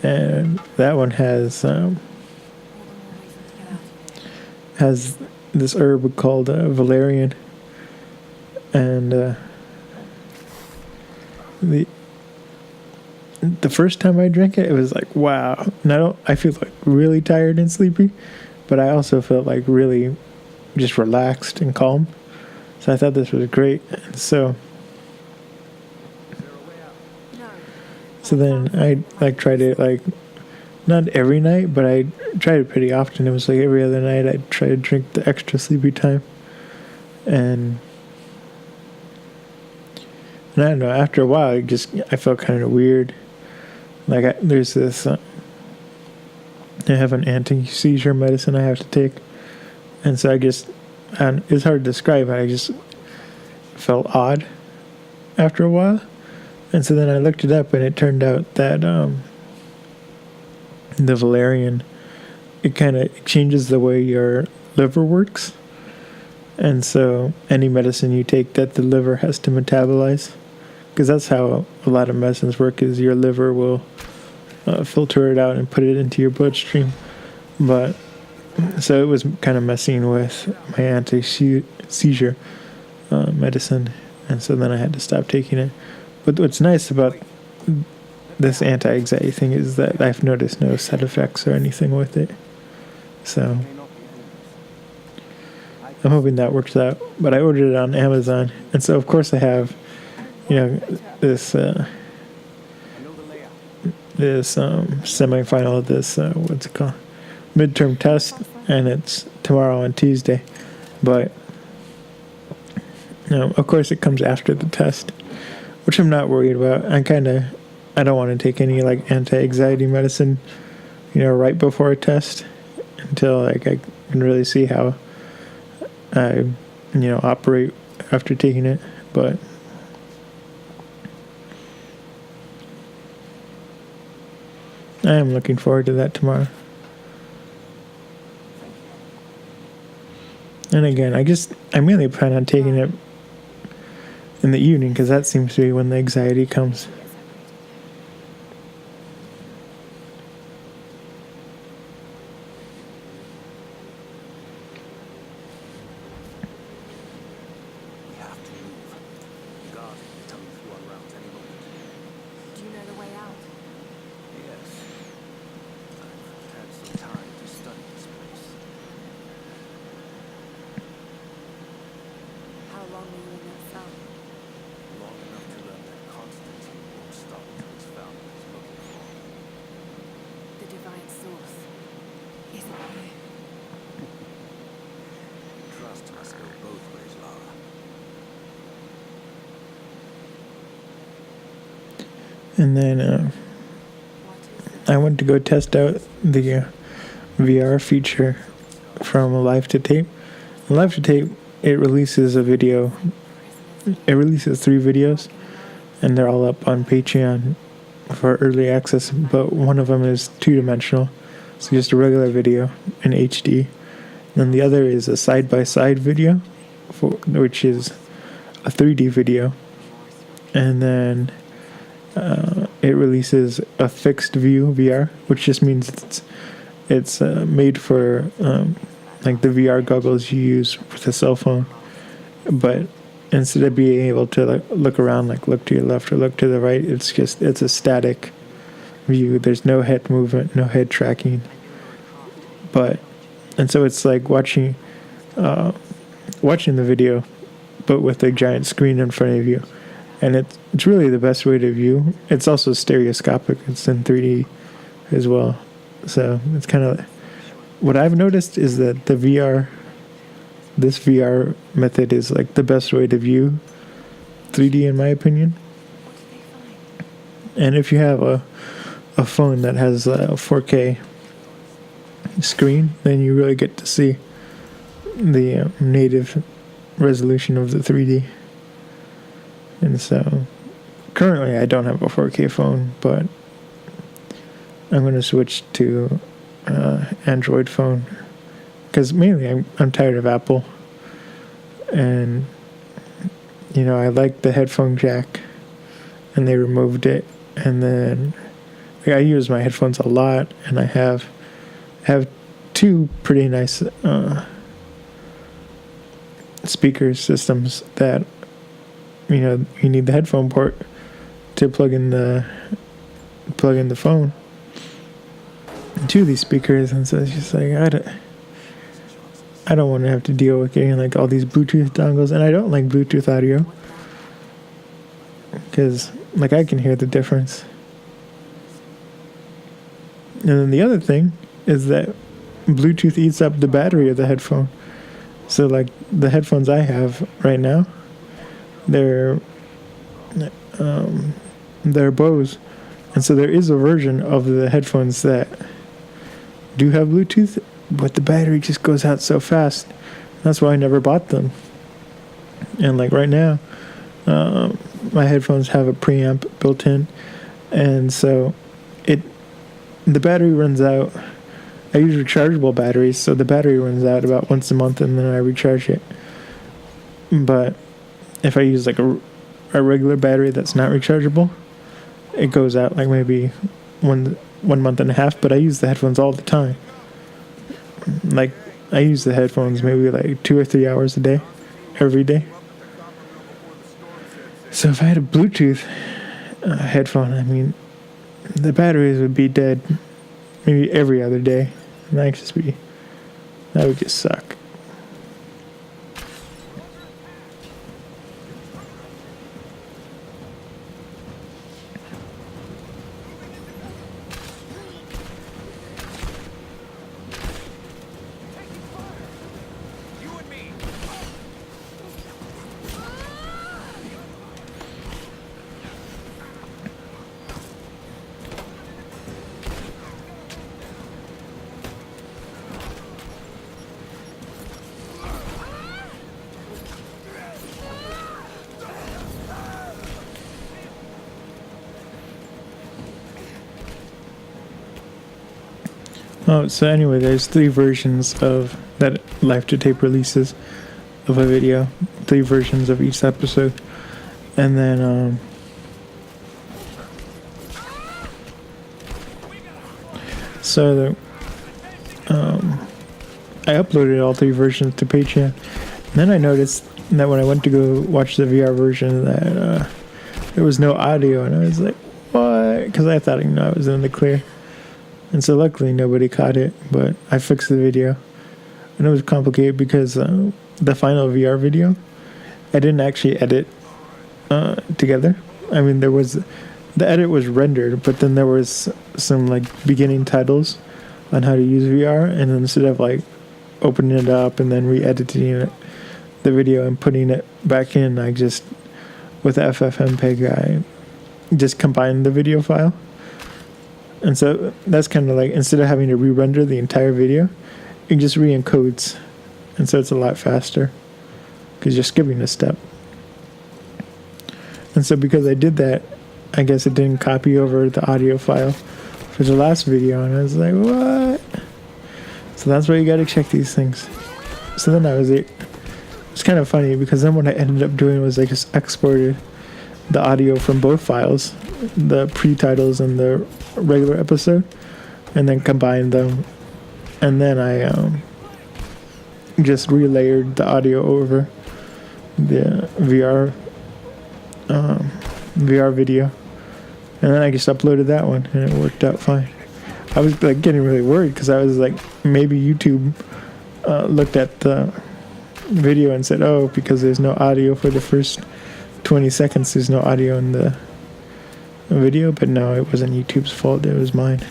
and that one has this herb called valerian, and the first time I drank it, it was like, wow. And I feel like really tired and sleepy, but I also felt like really just relaxed and calm. So I thought this was great. And so then I like tried it, like not every night, but I tried it pretty often. It was like every other night I'd try to drink the Extra Sleepy Time. And I don't know, after a while, I felt kind of weird. Like, there's this, I have an anti-seizure medicine I have to take. And so it's hard to describe, I just felt odd after a while. And so then I looked it up, and it turned out that the valerian, it kind of changes the way your liver works. And so any medicine you take that the liver has to metabolize, because that's how a lot of medicines work, is your liver will filter it out and put it into your bloodstream. But so it was kind of messing with my anti-seizure medicine, and so then I had to stop taking it. But what's nice about this anti-anxiety thing is that I've noticed no side effects or anything with it. So I'm hoping that works out. But I ordered it on Amazon, and so of course I have, this semi-final of this what's it called, midterm test, and it's tomorrow on Tuesday. But of course it comes after the test, which I'm not worried about. I don't want to take any like anti-anxiety medicine, right before a test, until like I can really see how I operate after taking it. But I am looking forward to that tomorrow. And again, I mainly plan on taking it in the evening, because that seems to be when the anxiety comes. We have to move. The guard will be coming through our route any moment. Do you know the way out? Yes. I've had some time to study this place. How long were you in that cell? Long enough to learn that Constantine won't stop until it's found what he's looking for. The divine source. Isn't it? Trust must go both ways, Lara. And then I went to go test out the VR feature from Live to Tape. Live to Tape, it releases a video. It releases 3 videos, and they're all up on Patreon for early access, but one of them is two-dimensional, so just a regular video in HD. And the other is a side-by-side video, which is a 3D video. And then it releases a fixed view VR, which just means it's made for like the VR goggles you use with a cell phone. But instead of being able to like look around, like look to your left or look to the right, it's a static view. There's no head movement, no head tracking. And so it's like watching the video, but with a giant screen in front of you. And it's really the best way to view. It's also stereoscopic. It's in 3D as well. So it's kind of what I've noticed is that this VR method is like the best way to view 3D in my opinion. And if you have a phone that has a 4K screen, then you really get to see the native resolution of the 3D. And so currently I don't have a 4K phone, but I'm going to switch to Android phone because mainly I'm tired of Apple, and you know, I like the headphone jack and they removed it, and then like, I use my headphones a lot, and I have two pretty nice speaker systems that, you know, you need the headphone port to plug in the phone to these speakers. And so it's just like I don't want to have to deal with getting like all these Bluetooth dongles, and I don't like Bluetooth audio because like I can hear the difference. And then the other thing is that Bluetooth eats up the battery of the headphone. So like the headphones I have right now, they're Bose, and so there is a version of the headphones that do have Bluetooth, but the battery just goes out so fast. That's why I never bought them. And like right now, my headphones have a preamp built in, and so the battery runs out. I use rechargeable batteries, so the battery runs out about once a month, and then I recharge it. But if I use like a regular battery that's not rechargeable, it goes out like maybe one month and a half. But I use the headphones all the time. Like I use the headphones maybe like 2 or 3 hours a day, every day. So if I had a Bluetooth headphone, I mean, the batteries would be dead maybe every other day. And that would just suck. Oh, so anyway, there's 3 versions of that Life to Tape releases of a video, 3 versions of each episode, and then I uploaded all 3 versions to Patreon. And then I noticed that when I went to go watch the VR version, that there was no audio, and I was like, what? Because I thought, you know, I was in the clear. And so luckily nobody caught it, but I fixed the video. And it was complicated because the final VR video, I didn't actually edit together. I mean, the edit was rendered, but then there was some like beginning titles on how to use VR, and instead of like opening it up and then re-editing the video and putting it back in, I just, with FFmpeg, I just combined the video file. And so that's kind of like, instead of having to re-render the entire video, it just re-encodes. And so it's a lot faster because you're skipping a step. And so because I did that, I guess it didn't copy over the audio file for the last video, and I was like, what? So that's why you gotta check these things. So then it's kind of funny because then what I ended up doing was I just exported the audio from both files, the pre-titles and the regular episode, and then combined them, and then I just relayered the audio over the VR video, and then I just uploaded that one, and it worked out fine. I was like getting really worried because I was like, maybe YouTube looked at the video and said, oh, because there's no audio for the first 20 seconds, there's no audio in the video. But no, it wasn't YouTube's fault, it was mine.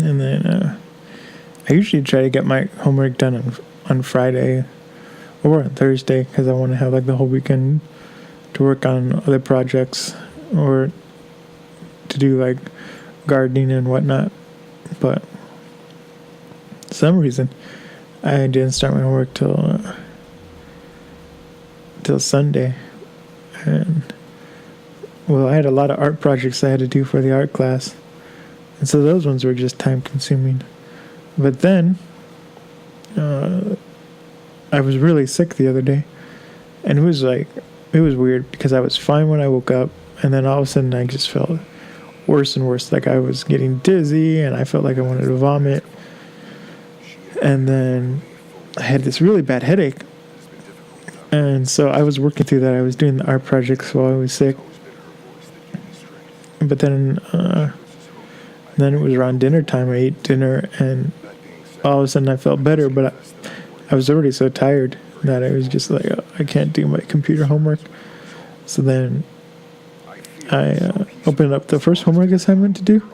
And then I usually try to get my homework done on Friday or on Thursday because I want to have like the whole weekend to work on other projects or to do like gardening and whatnot. But for some reason I didn't start my homework till Sunday. And well, I had a lot of art projects I had to do for the art class. And so those ones were just time consuming. But then, I was really sick the other day. And it was weird because I was fine when I woke up. And then all of a sudden I just felt worse and worse. Like I was getting dizzy and I felt like I wanted to vomit. And then I had this really bad headache. And so I was working through that. I was doing the art projects while I was sick. But then it was around dinner time. I ate dinner, and all of a sudden I felt better, but I was already so tired that I was just like, oh, I can't do my computer homework. So then I opened up the first homework assignment to do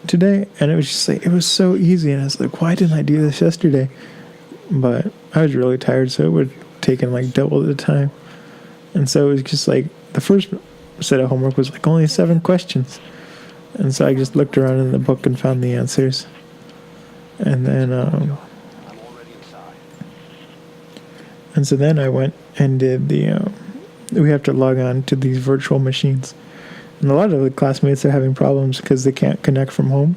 today, and it was just like, it was so easy, and I was like, why didn't I do this yesterday? But I was really tired, so it would have taken like double the time. And so it was just like, the first set of homework was like only 7 questions. And so I just looked around in the book and found the answers. And then, so then I went and did we have to log on to these virtual machines. And a lot of the classmates are having problems because they can't connect from home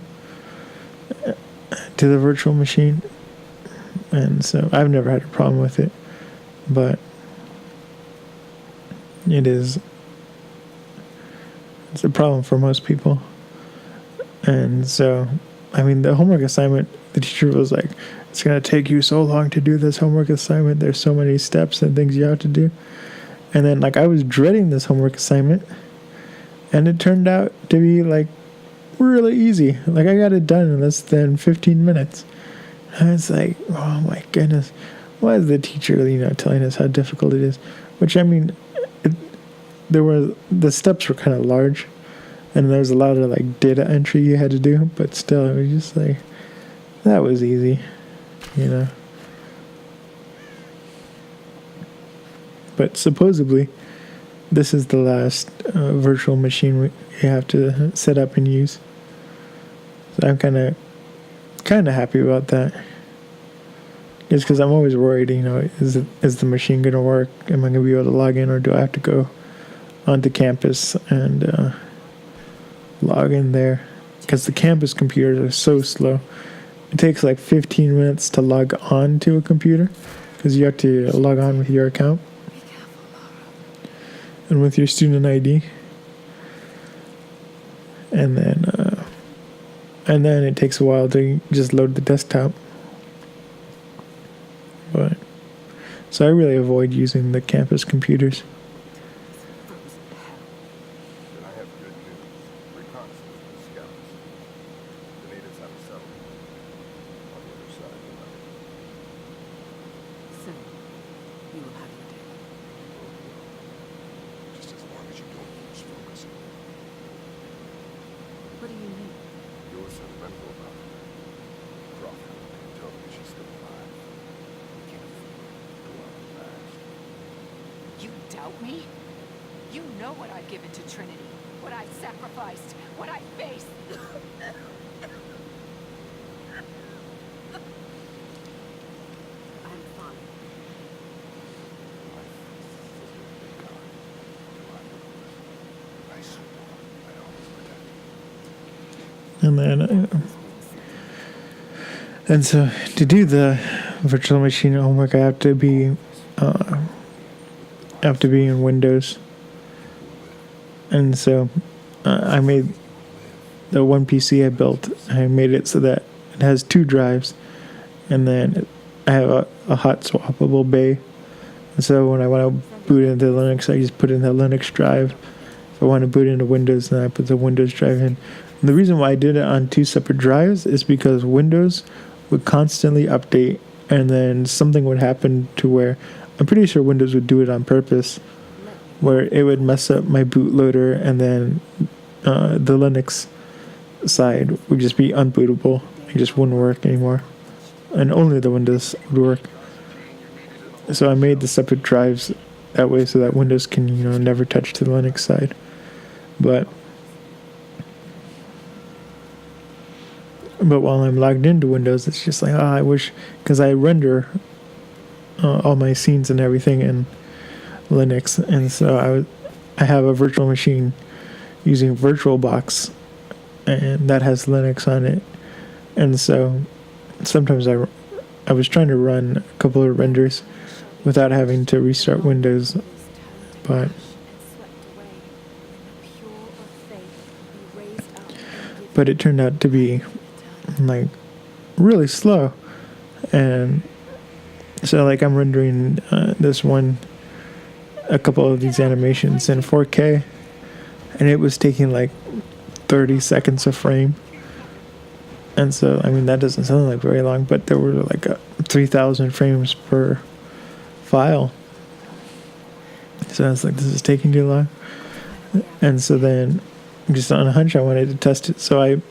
to the virtual machine. And so I've never had a problem with it. But it's a problem for most people. And so, I mean, the homework assignment, the teacher was like, it's going to take you so long to do this homework assignment. There's so many steps and things you have to do. And then, like, I was dreading this homework assignment. And it turned out to be, like, really easy. Like, I got it done in less than 15 minutes. And I was like, oh, my goodness. Why is the teacher, telling us how difficult it is? Which, I mean, the steps were kind of large. And there was a lot of like data entry you had to do, but still, it was just like, that was easy, But supposedly, this is the last virtual machine you have to set up and use. So I'm kind of happy about that. Just because I'm always worried, is the machine going to work? Am I going to be able to log in, or do I have to go onto campus and log in there? Because the campus computers are so slow. It takes like 15 minutes to log on to a computer because you have to log on with your account and with your student ID. And then it takes a while to just load the desktop. But so I really avoid using the campus computers. Then I have good news. Reconnaissance with scouts. The natives have a settlement on the other side of the mountain. So, you will have your day. Just as long as you don't lose focus. to go about it? Crawford told me she's still alive. We can't afford to dwell on the past. You doubt me? You know what I've given to Trinity, what I've sacrificed, what I faced. I'm fine. My sister has been gone. I swore I'd always protect you. And then, and so to do the virtual machine homework, I have to be in Windows. And so I made the one PC I built. I made it so that it has 2 drives, and then I have a hot swappable bay. And so when I want to boot into Linux, I just put in the Linux drive. If I want to boot into Windows, then I put the Windows drive in. And the reason why I did it on 2 separate drives is because Windows would constantly update, and then something would happen to where I'm pretty sure Windows would do it on purpose, where it would mess up my bootloader, and then the Linux side would just be unbootable. It just wouldn't work anymore, and only the Windows would work. So I made the separate drives that way so that Windows can, never touch to the Linux side. But while I'm logged into Windows, it's just like, I wish, because I render all my scenes and everything in Linux, and so I have a virtual machine using VirtualBox, and that has Linux on it. And so sometimes I was trying to run a couple of renders without having to restart Windows, but it turned out to be like really slow. And so like I'm rendering a couple of these animations in 4K, and it was taking like 30 seconds a frame. And so that doesn't sound like very long, but there were like 3,000 frames per file. So I was like, this is taking too long. And so then, just on a hunch, I wanted to test it. So I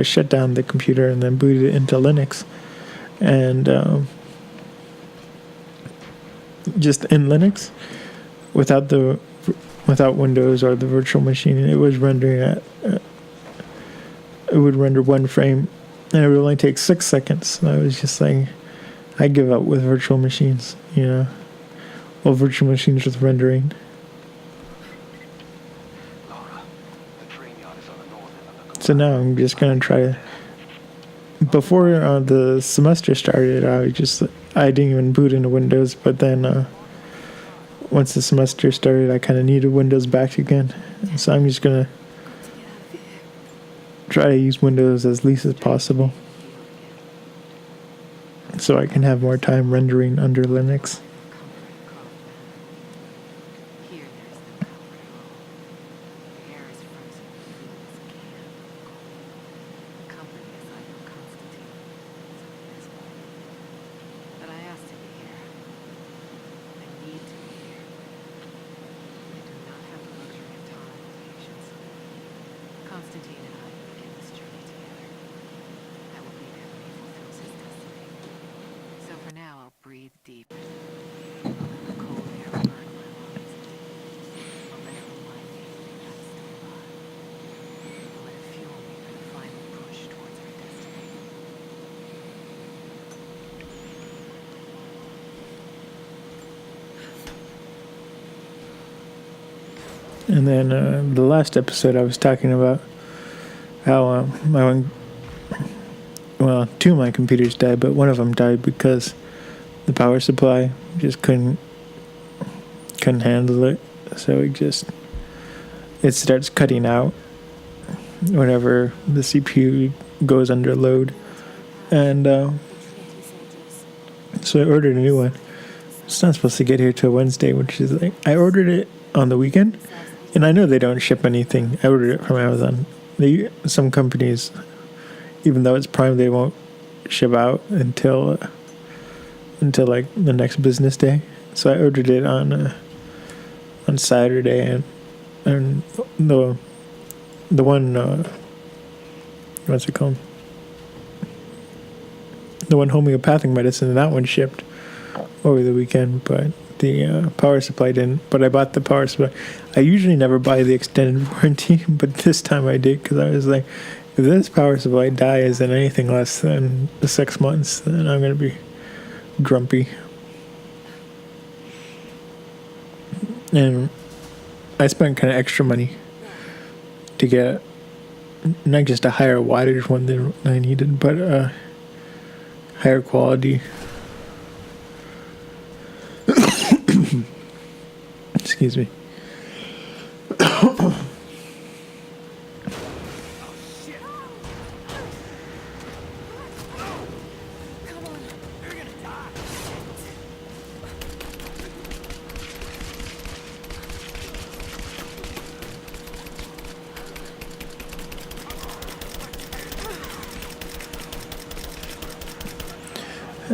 shut down the computer and then booted it into Linux. And just in Linux, without Windows or the virtual machine, it was rendering it would render 1 frame, and it would only take 6 seconds. And I was just like, I give up with virtual machines, Well, virtual machines with rendering. So now I'm just gonna try. Before the semester started, I didn't even boot into Windows. But then once the semester started, I kind of needed Windows back again. So I'm just gonna try to use Windows as least as possible, so I can have more time rendering under Linux. Constantine and I begin this journey together. I will be there when he fulfills his destiny. So for now, I'll breathe deep. I'll let the cold air burn my lungs. I'll let it remind me that I'm still alive. I'll let it fuel me for the final push towards our destiny. And then the last episode, I was talking about how two of my computers died, but one of them died because the power supply just couldn't handle it. So it starts cutting out whenever the CPU goes under load. And so I ordered a new one. It's not supposed to get here till Wednesday, which is like, I ordered it on the weekend. And I know they don't ship anything. I ordered it from Amazon. Some companies, even though it's Prime, they won't ship out until like the next business day. So I ordered it on Saturday, and the one what's it called? the one homeopathic medicine, that one shipped over the weekend, but the power supply didn't. But I bought the power supply. I usually never buy the extended warranty, but this time I did because I was like, if this power supply dies in anything less than 6 months, then I'm going to be grumpy. And I spent kind of extra money to get not just a higher wattage one than I needed, but a higher quality. Excuse me.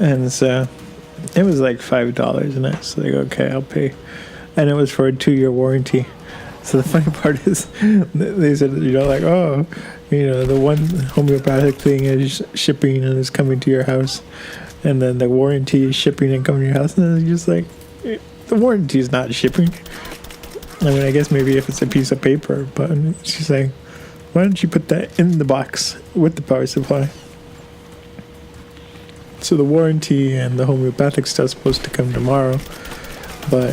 And so it was like $5, and I was like, okay, I'll pay. And it was for a 2-year warranty. So the funny part is, they said, like, oh, the one homeopathic thing is shipping and is coming to your house, and then the warranty is shipping and coming to your house. And it's just like, the warranty is not shipping. I mean, I guess maybe if it's a piece of paper, but she's like, why don't you put that in the box with the power supply? So the warranty and the homeopathic stuff's supposed to come tomorrow, but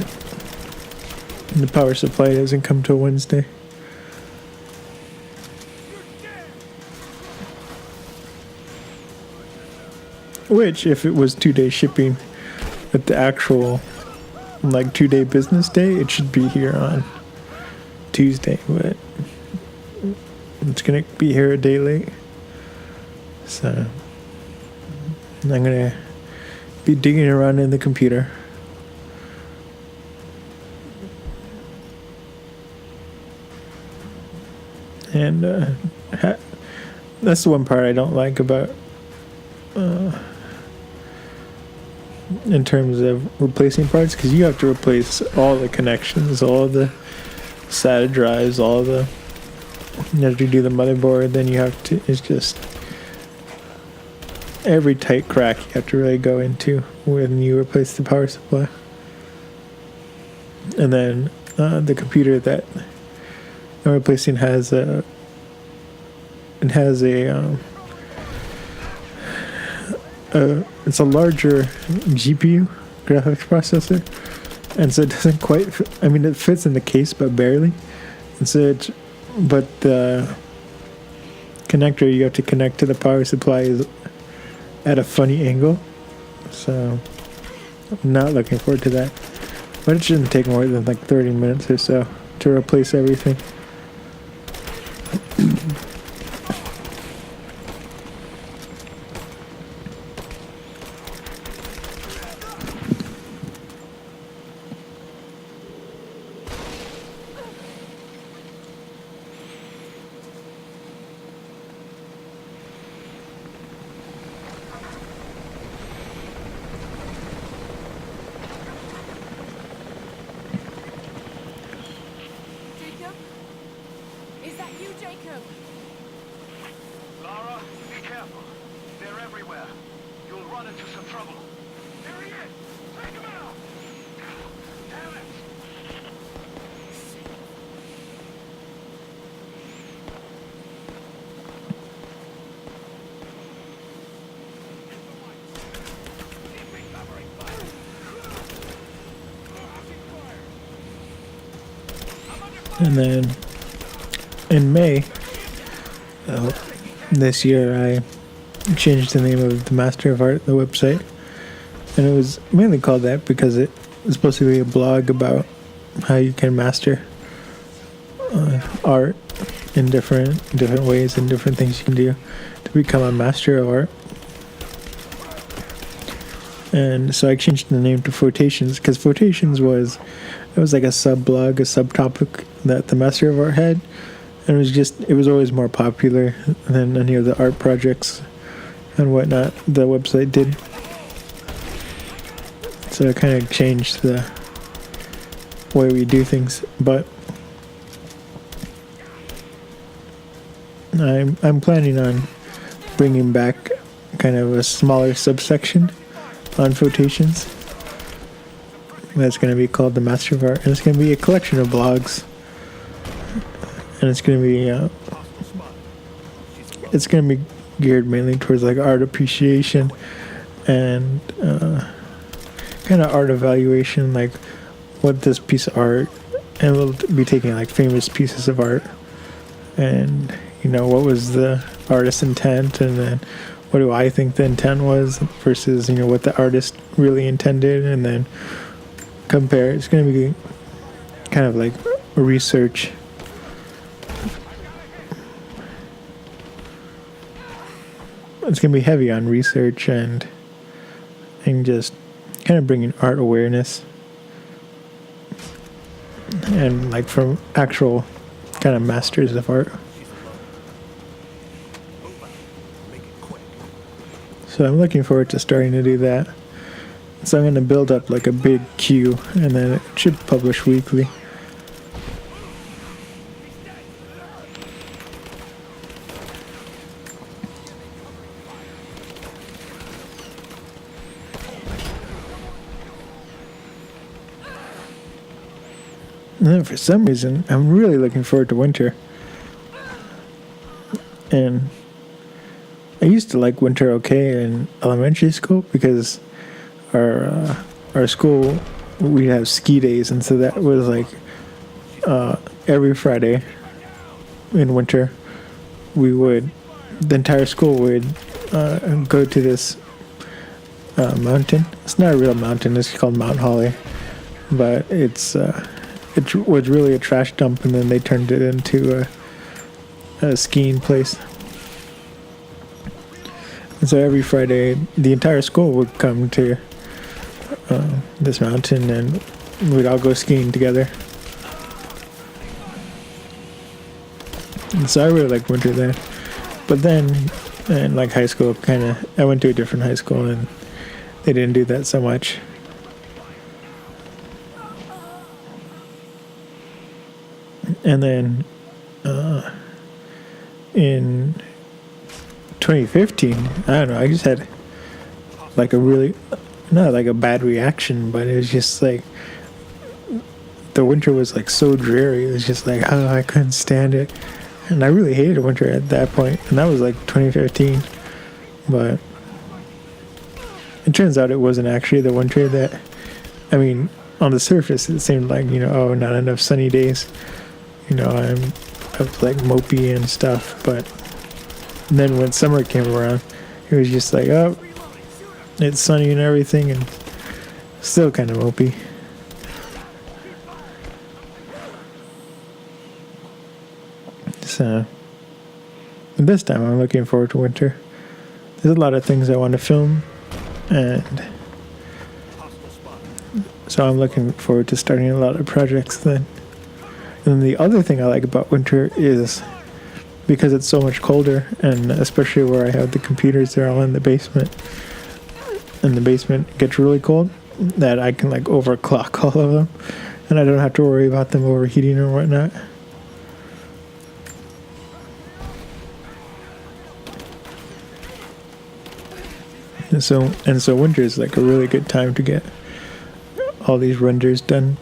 the power supply doesn't come till Wednesday. Which, if it was 2-day shipping with the actual 2-day business day, it should be here on Tuesday, but it's gonna be here a day late. So I'm gonna be digging around in the computer. And that's the one part I don't like about in terms of replacing parts, because you have to replace all the connections, all the SATA drives, you have to do the motherboard, then you have to, it's just every tight crack you have to really go into when you replace the power supply. And then the computer that I'm replacing has a it's a larger GPU, graphics processor, and so it doesn't quite it fits in the case but barely, and so but the connector you have to connect to the power supply is at a funny angle, so I'm not looking forward to that. But it shouldn't take more than 30 minutes or so to replace everything. Is that you, Jacob? Lara, be careful. They're everywhere. You'll run into some trouble. There he is! Take him out! Damn it! Keep me covering fire! And then in May this year, I changed the name of the Master of Art, the website, and it was mainly called that because it was supposed to be a blog about how you can master art in different ways and different things you can do to become a master of art. And so I changed the name to Flotations, because Flotations was like a sub-blog, a subtopic that the Master of Art had, and it was always more popular than any of the art projects and whatnot the website did. So it kind of changed the way we do things, but I'm planning on bringing back kind of a smaller subsection on flotations. That's going to be called the Master of Art, and it's going to be a collection of blogs, and it's going to be geared mainly towards like art appreciation and kind of art evaluation, like what this piece of art, and we'll be taking like famous pieces of art, and what was the artist's intent, and then what do I think the intent was versus what the artist really intended, and then compare. It's going to be kind of like research. It's going to be heavy on research and just kind of bringing art awareness and like from actual kind of masters of art. So I'm looking forward to starting to do that. So I'm going to build up like a big queue, and then it should publish weekly. And then for some reason, I'm really looking forward to winter. And I used to like winter okay in elementary school because our school, we have ski days, and so that was like every Friday in winter the entire school would go to this mountain. It's not a real mountain, it's called Mount Holly, but it was really a trash dump, and then they turned it into a skiing place. And so every Friday the entire school would come to this mountain, and we'd all go skiing together. And so I really liked winter there. But then in like high school, I went to a different high school, and they didn't do that so much. And then in 2015, I don't know, I just had like not like a bad reaction, but it was just like the winter was like so dreary. It was just like, oh, I couldn't stand it. And I really hated winter at that point, and that was like 2015. But it turns out it wasn't actually the winter that, I mean, on the surface it seemed like, oh, not enough sunny days. I was like mopey and stuff, but then when summer came around, it was just like, oh, it's sunny and everything, and still kind of mopey. So this time I'm looking forward to winter. There's a lot of things I want to film, and so I'm looking forward to starting a lot of projects then. And the other thing I like about winter is because it's so much colder, and especially where I have the computers, they're all in the basement. And the basement gets really cold, that I can like overclock all of them, and I don't have to worry about them overheating or whatnot. And so winter is like a really good time to get all these renders done.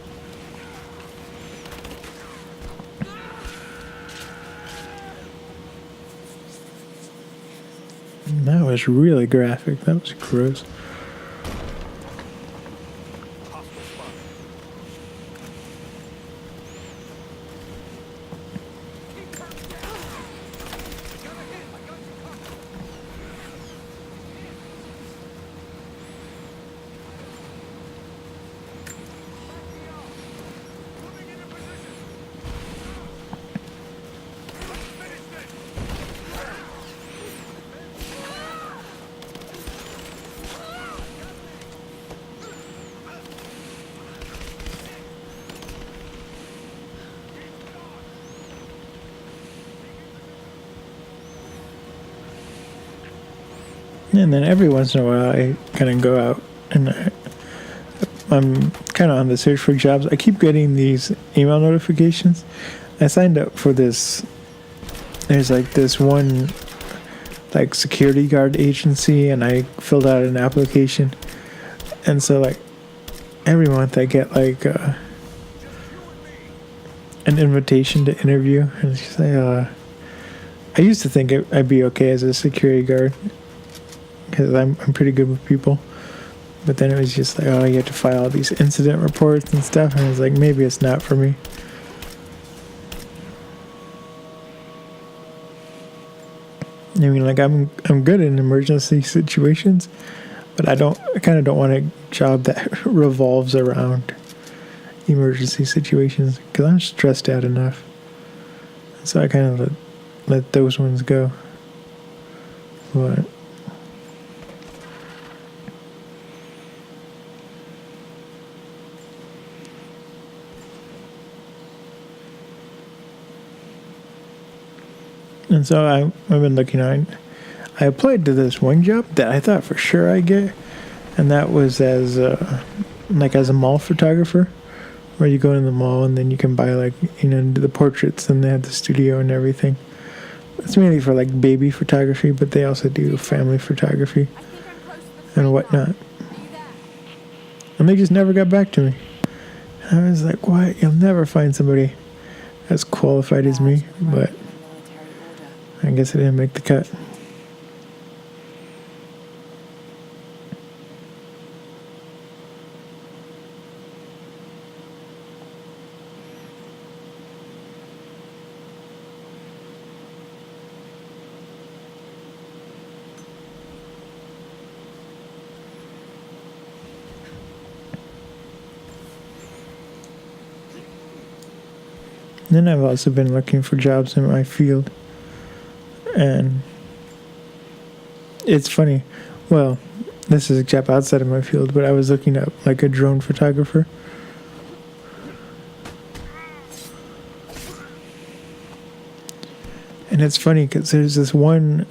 That was really graphic. That was gross. And then every once in a while, I kind of go out and I'm kind of on the search for jobs. I keep getting these email notifications. I signed up for this. There's like this one, like security guard agency, and I filled out an application. And so like every month I get like an invitation to interview, and it's just like I used to think I'd be okay as a security guard because I'm pretty good with people. But then it was just like, oh, you have to file all these incident reports and stuff, and I was like, maybe it's not for me. I mean, like I'm good in emergency situations, but I kind of don't want a job that revolves around emergency situations because I'm stressed out enough. So I kind of let those ones go. But and so I've been looking on. I applied to this one job that I thought for sure I'd get, and that was as a mall photographer, where you go in the mall and then you can buy the portraits, and they have the studio and everything. It's mainly for like baby photography, but they also do family photography and whatnot. And they just never got back to me. And I was like, what? You'll never find somebody as qualified as me, but I guess I didn't make the cut. Then I've also been looking for jobs in my field. And it's funny. Well, this is a job outside of my field, but I was looking up like a drone photographer. And it's funny because there's this one,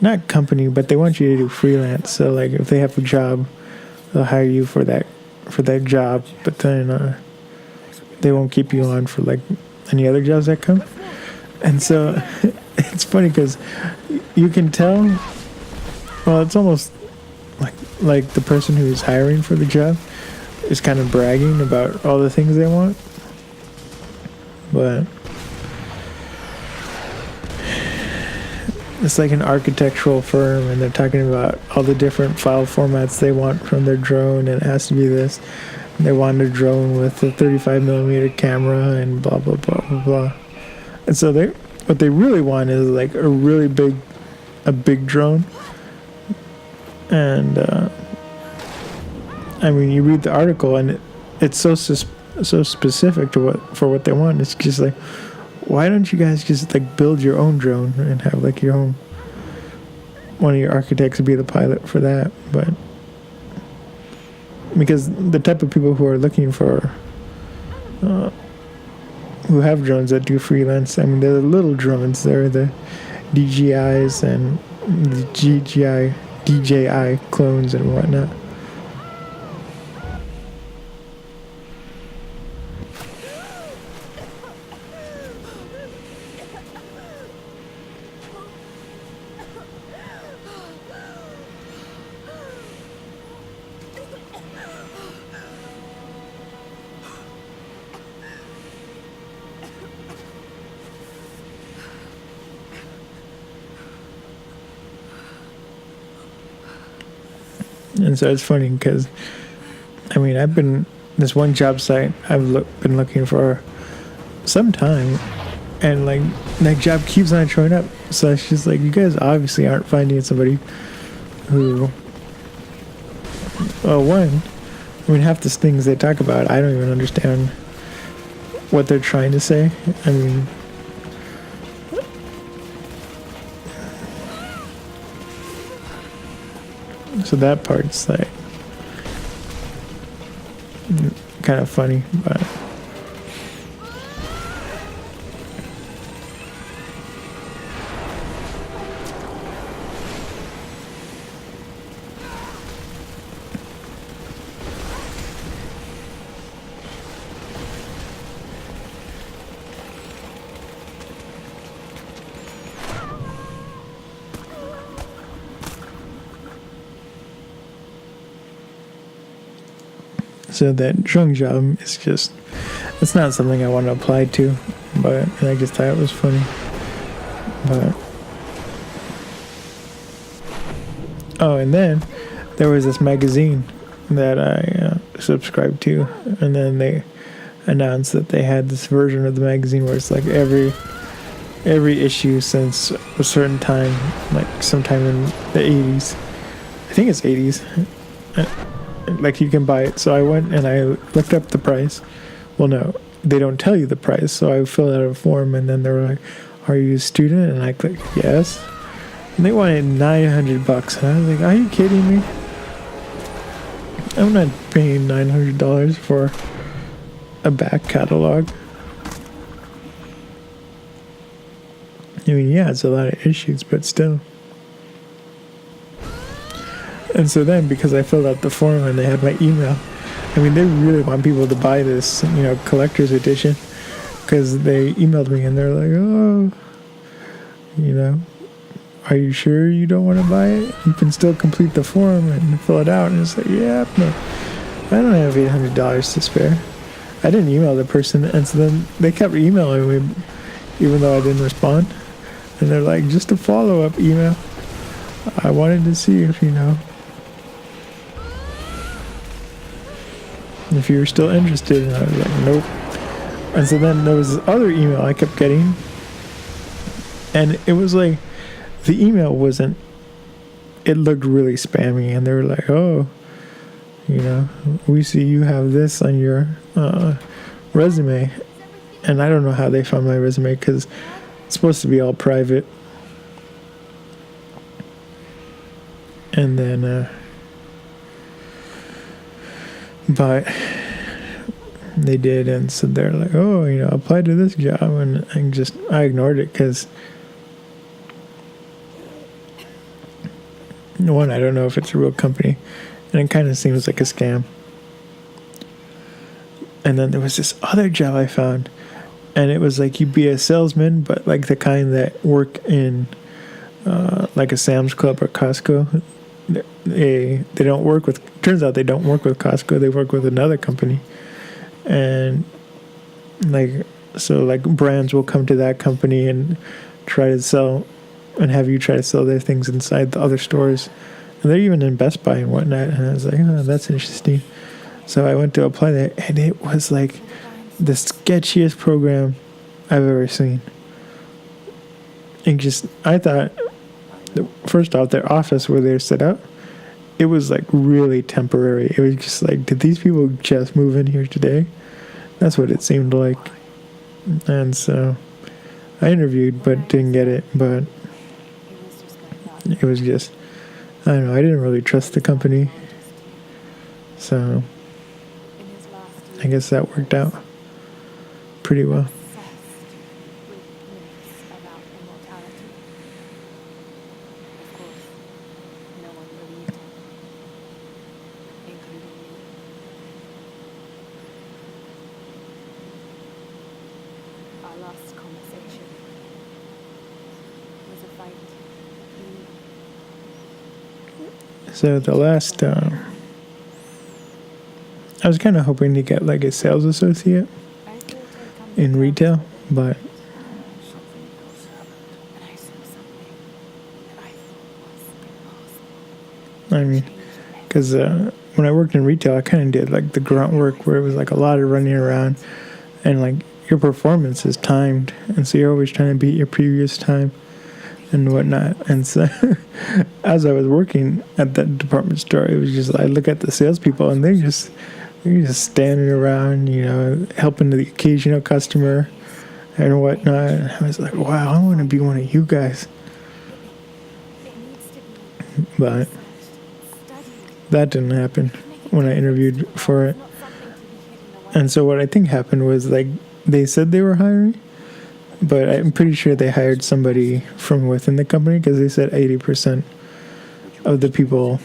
not company, but they want you to do freelance. So like if they have a job, they'll hire you for that job, but then they won't keep you on for like any other jobs that come. And so it's funny because you can tell, well, it's almost like the person who's hiring for the job is kind of bragging about all the things they want. But it's like an architectural firm, and they're talking about all the different file formats they want from their drone, and it has to be this. They want a drone with a 35mm camera and blah, blah, blah, blah, blah. And so what they really want is like a big drone. And, I mean, you read the article and it's so specific to what they want. It's just like, why don't you guys just like build your own drone and have like your own, one of your architects be the pilot for that? But because the type of people who are looking for, who have drones that do freelance, I mean, they're the little drones. They're the DJIs and the DJI clones and whatnot. And so it's funny because, I mean, this one job site I've been looking for some time, and like that job keeps on showing up. So it's just like, you guys obviously aren't finding somebody who, well, one, I mean, half the things they talk about, I don't even understand what they're trying to say. I mean, so that part's like kind of funny, but So that drunk job is just, it's not something I want to apply to, but I just thought it was funny. But oh, and then there was this magazine that I subscribed to, and then they announced that they had this version of the magazine where it's like every issue since a certain time, like sometime in the 80s. I think it's 80s. Like you can buy it. So I went and I looked up the price. Well, no, they don't tell you the price. So I filled out a form, and then they were like, "Are you a student?" And I clicked yes. And they wanted $900, and I was like, "Are you kidding me? I'm not paying $900 for a back catalog." I mean, yeah, it's a lot of issues, but still. And so then, because I filled out the form and they had my email, I mean, they really want people to buy this, collector's edition, because they emailed me and they're like, "Oh, are you sure you don't want to buy it? You can still complete the form and fill it out." And it's like, yeah, no, I don't have $800 to spare. I didn't email the person, and so then they kept emailing me, even though I didn't respond. And they're like, "Just a follow-up email. I wanted to see if if you were still interested." And I was like, "Nope." And so then there was this other email I kept getting, and it was like, the email wasn't, it looked really spammy, and they were like, "Oh, we see you have this on your resume." And I don't know how they found my resume, because it's supposed to be all private. And then but they did, and so they're like, "Oh, apply to this job," and I ignored it, because one, I don't know if it's a real company, and it kind of seems like a scam. And then there was this other job I found, and it was like you'd be a salesman, but like the kind that work in like a Sam's Club or Costco. They don't work with, turns out they don't work with Costco, they work with another company. And so brands will come to that company and try to sell, and have you try to sell their things inside the other stores. And they're even in Best Buy and whatnot. And I was like, "Oh, that's interesting." So I went to apply there, and it was like the sketchiest program I've ever seen. And I thought, first off, their office where they're set up, it was like really temporary. It was just like, did these people just move in here today? That's what it seemed like. And so I interviewed, but didn't get it. But it was just, I don't know, I didn't really trust the company. So I guess that worked out pretty well. Our last conversation was a fight. So the last, I was kind of hoping to get like a sales associate I thought I'd come in to retail, but Something else happened. and I saw something that I thought was impossible. I mean, because when I worked in retail, I kind of did like the grunt work where it was like a lot of running around, and like your performance is timed, and so you're always trying to beat your previous time and whatnot. And so as I was working at that department store, it was just, I look at the salespeople, and they're just standing around, helping the occasional customer and whatnot. And I was like, wow, I want to be one of you guys. It needs to be But researched, studied. that didn't happen when I interviewed for it. Not something to be hidden away. And so what I think happened was, like, they said they were hiring, but I'm pretty sure they hired somebody from within the company, because they said 80% of the people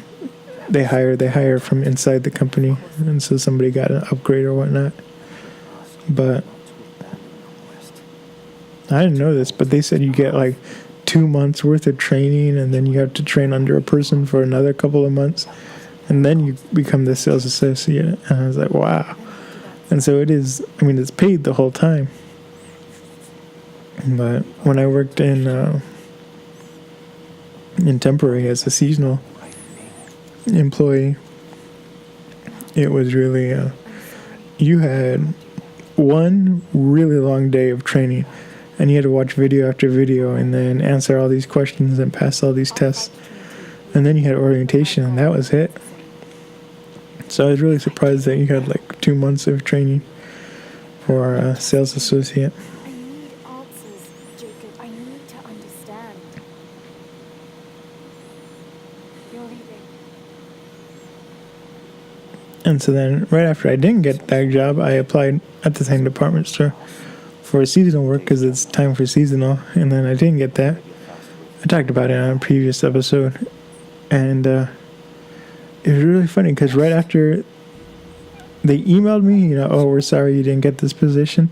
they hire from inside the company. And so somebody got an upgrade or whatnot. But I didn't know this, but they said you get like 2 months worth of training, and then you have to train under a person for another couple of months and then you become the sales associate. And I was like, wow. And so it is. I mean, it's paid the whole time. But when I worked in temporary as a seasonal employee, it was really you had one really long day of training, and you had to watch video after video and then answer all these questions and pass all these tests, and then you had orientation, and that was it. So I was really surprised that you had like 2 months of training for a sales associate. I need answers, Jacob. I need to understand. You're leaving. And so then, right after I didn't get that job, I applied at the same department store for seasonal work because it's time for seasonal. And then I didn't get that. I talked about it on a previous episode. And it was really funny because right after they emailed me, oh, we're sorry you didn't get this position.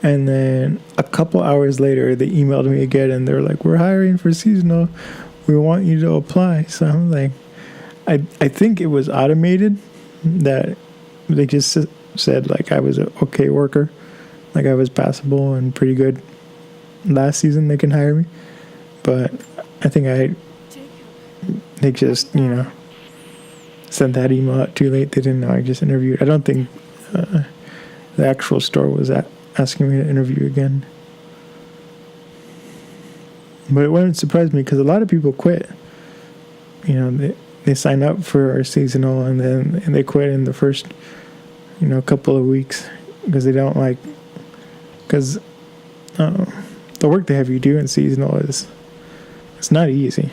And then a couple hours later, they emailed me again and they're like, we're hiring for seasonal. We want you to apply. So I'm like, I think it was automated, that they just said like I was an okay worker, like I was passable and pretty good. Last season they can hire me, but I think they just sent that email out too late. They didn't know I just interviewed. I don't think the actual store was asking me to interview again. But it wouldn't surprise me because a lot of people quit. They sign up for our seasonal and they quit in the first, couple of weeks because they don't like, because the work they have you do in seasonal it's not easy.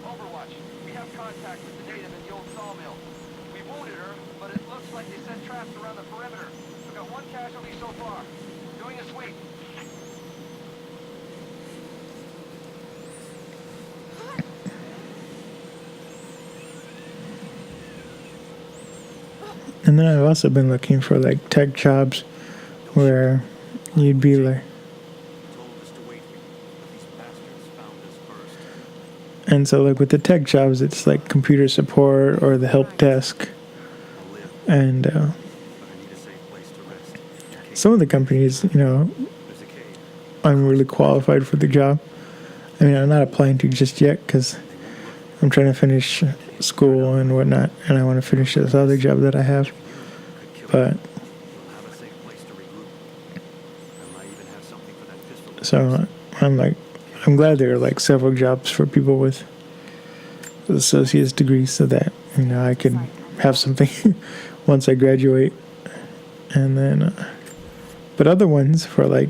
Overwatch, we have contact with the native in the old sawmill. We wounded her, but it looks like they set traps around the perimeter. We've got one casualty so far. Doing a sweep. And then I've also been looking for like tech jobs where you'd be like, and so like with the tech jobs, it's like computer support or the help desk. And some of the companies, I'm really qualified for the job. I mean, I'm not applying to just yet because I'm trying to finish school and whatnot, and I want to finish this other job that I have. But so I'm glad there are like several jobs for people with associate's degrees so that I can have something once I graduate. And then but other ones for like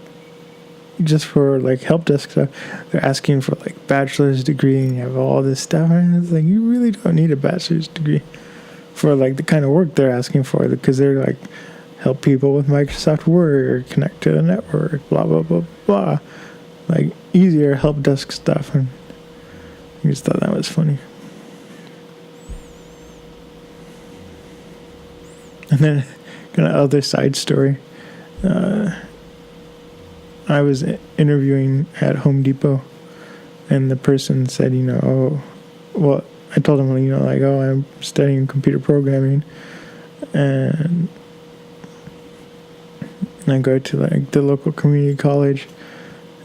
just for like help desk stuff, they're asking for like bachelor's degree and you have all this stuff, and it's like you really don't need a bachelor's degree for like the kind of work they're asking for, because they're like help people with Microsoft Word, connect to the network, blah blah blah blah, like easier help desk stuff. And I just thought that was funny. And then kind of other side story, I was interviewing at Home Depot, and the person said, oh, well, I told him, oh, I'm studying computer programming, and I go to like the local community college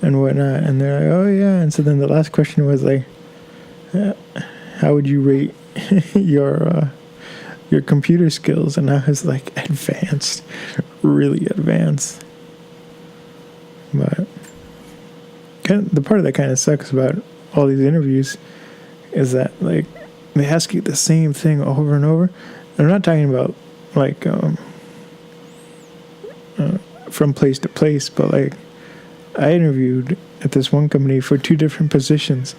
and whatnot, and they're like, oh yeah. And so then the last question was like, how would you rate your computer skills? And I was like, advanced, really advanced. But the part that kind of sucks about all these interviews is that like they ask you the same thing over and over. I'm not talking about like from place to place, but like I interviewed at this one company for 2 different positions,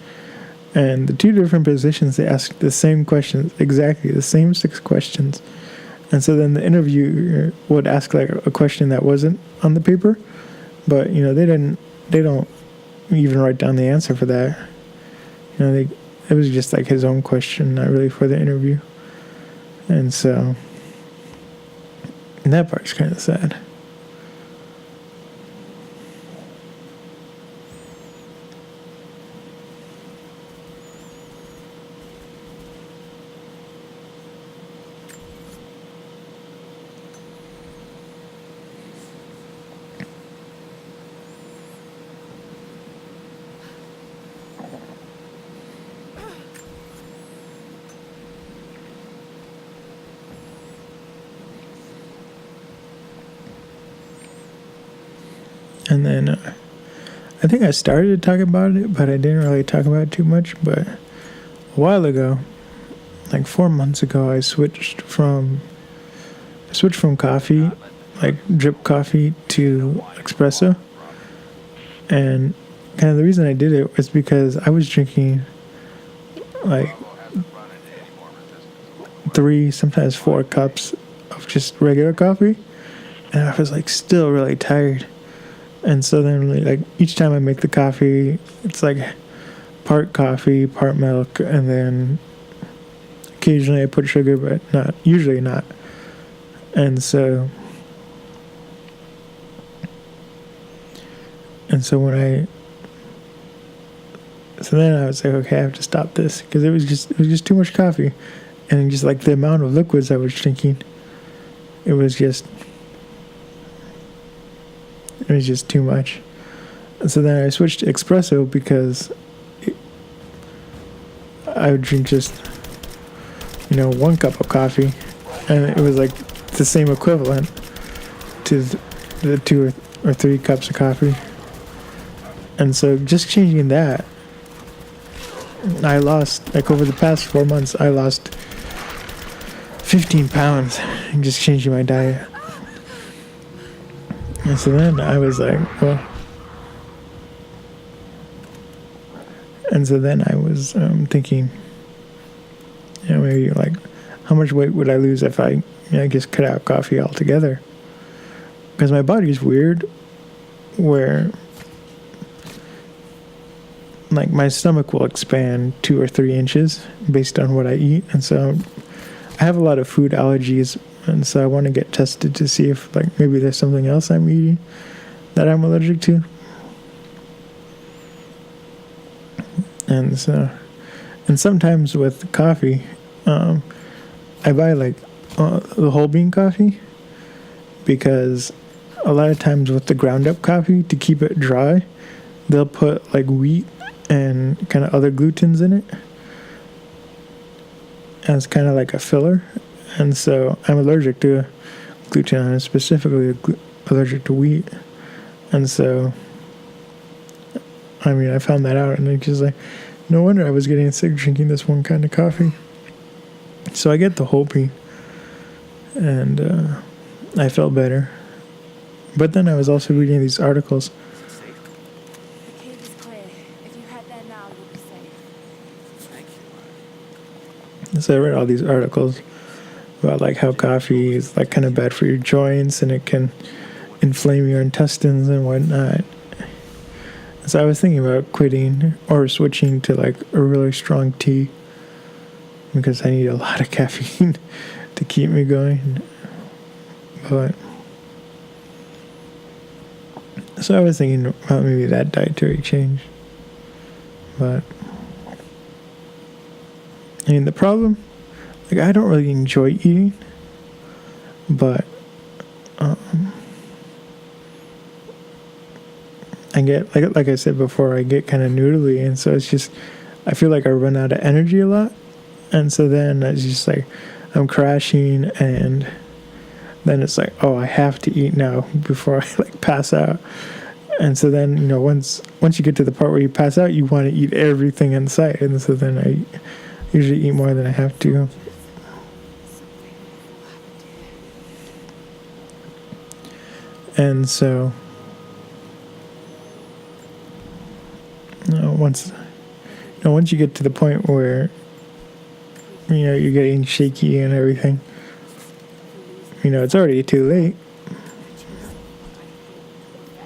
and the 2 different positions they asked the same questions, exactly the same 6 questions. And so then the interviewer would ask like a question that wasn't on the paper, but they don't even write down the answer for that. It was just like his own question, not really for the interview. And so that part's kind of sad. And then I think I started to talk about it, but I didn't really talk about it too much. But a while ago, like 4 months ago, I switched from coffee, like drip coffee, to espresso. And kind of the reason I did it was because I was drinking like 3, sometimes 4 cups of just regular coffee, and I was like still really tired. And so then like each time I make the coffee, it's like part coffee, part milk, and then occasionally I put sugar, but usually not. And so then I was like, okay, I have to stop this, because it was just too much coffee, and just like the amount of liquids I was drinking, it was just too much. And so then I switched to espresso because I would drink just 1 cup of coffee, and it was like the same equivalent to the 2 or 3 cups of coffee. And so just changing that, I lost, like over the past 4 months, I lost 15 pounds in just changing my diet. And so then I was like, well, and so then I was thinking, maybe like, how much weight would I lose if I just cut out coffee altogether? Because my body's weird, where like my stomach will expand 2 or 3 inches based on what I eat, and so I have a lot of food allergies, and so I want to get tested to see if like maybe there's something else I'm eating that I'm allergic to. And sometimes with coffee, I buy like the whole bean coffee, because a lot of times with the ground up coffee, to keep it dry, they'll put like wheat and kind of other glutens in it as kind of like a filler. And so I'm allergic to gluten, and specifically allergic to wheat. And so I found that out, and it's just like, no wonder I was getting sick drinking this one kind of coffee. So I get the whole bean, and I felt better. But then I was also reading these articles. The cave is clear. If you head there now, you'll be safe. Thank you. So I read all these articles about like how coffee is like kind of bad for your joints, and it can inflame your intestines and whatnot. So I was thinking about quitting or switching to like a really strong tea, because I need a lot of caffeine to keep me going. But so I was thinking about maybe that dietary change. But the problem, like, I don't really enjoy eating, but I get like I said before, I get kind of noodly, and so it's just, I feel like I run out of energy a lot, and so then it's just like I'm crashing, and then it's like, oh, I have to eat now before I like pass out. And so then once you get to the part where you pass out, you want to eat everything in sight, and so then I usually eat more than I have to. And so once you get to the point where you're getting shaky and everything, it's already too late.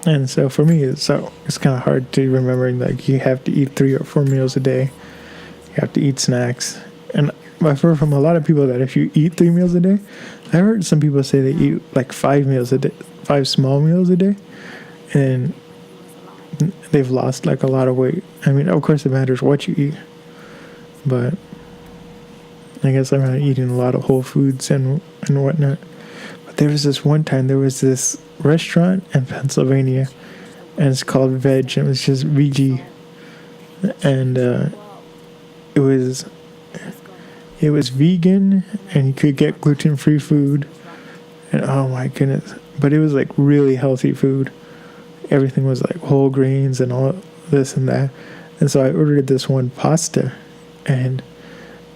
And so for me, it's kind of hard to remember, like, you have to eat 3 or 4 meals a day. You have to eat snacks. And I've heard from a lot of people that if you eat 3 meals a day, I heard some people say they eat like 5 meals a day, 5 small meals a day, and they've lost like a lot of weight. Of course it matters what you eat, but I guess I'm not eating a lot of whole foods and whatnot. But there was this restaurant in Pennsylvania, and it's called Veg, and it was just VG, and it was vegan, and you could get gluten-free food, and oh my goodness, but it was like really healthy food. everything was like whole grains and all this and that. And so I ordered this one pasta, and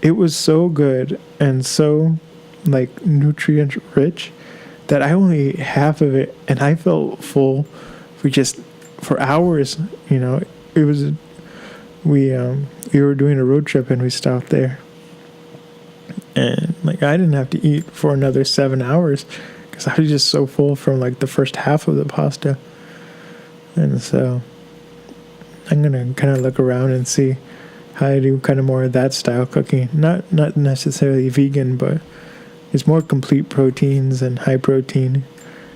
it was so good and so like nutrient rich that I only ate half of it, and I felt full for hours. You know, it was we were doing a road trip and we stopped there, and like I didn't have to eat for another 7 hours because I was just so full from like the first half of the pasta. And so I'm gonna kind of look around and see how I do kind of more of that style cooking. Not necessarily vegan, but it's more complete proteins and high protein.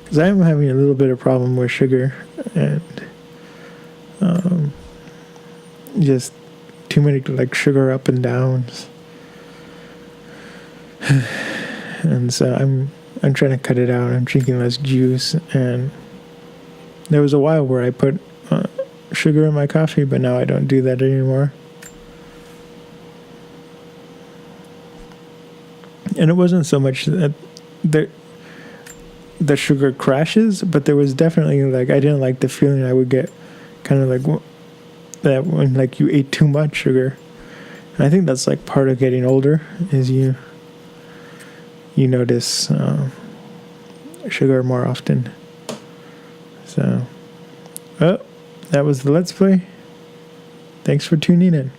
Because I am having a little bit of problem with sugar and just too many like sugar up and downs. And so I'm trying to cut it out. I'm drinking less juice, and there was a while where I put sugar in my coffee, but now I don't do that anymore. And it wasn't so much that the sugar crashes, but there was definitely like I didn't like the feeling I would get, kind of like that when like you ate too much sugar. And I think that's like part of getting older is you notice sugar more often. So, that was the Let's Play. Thanks for tuning in.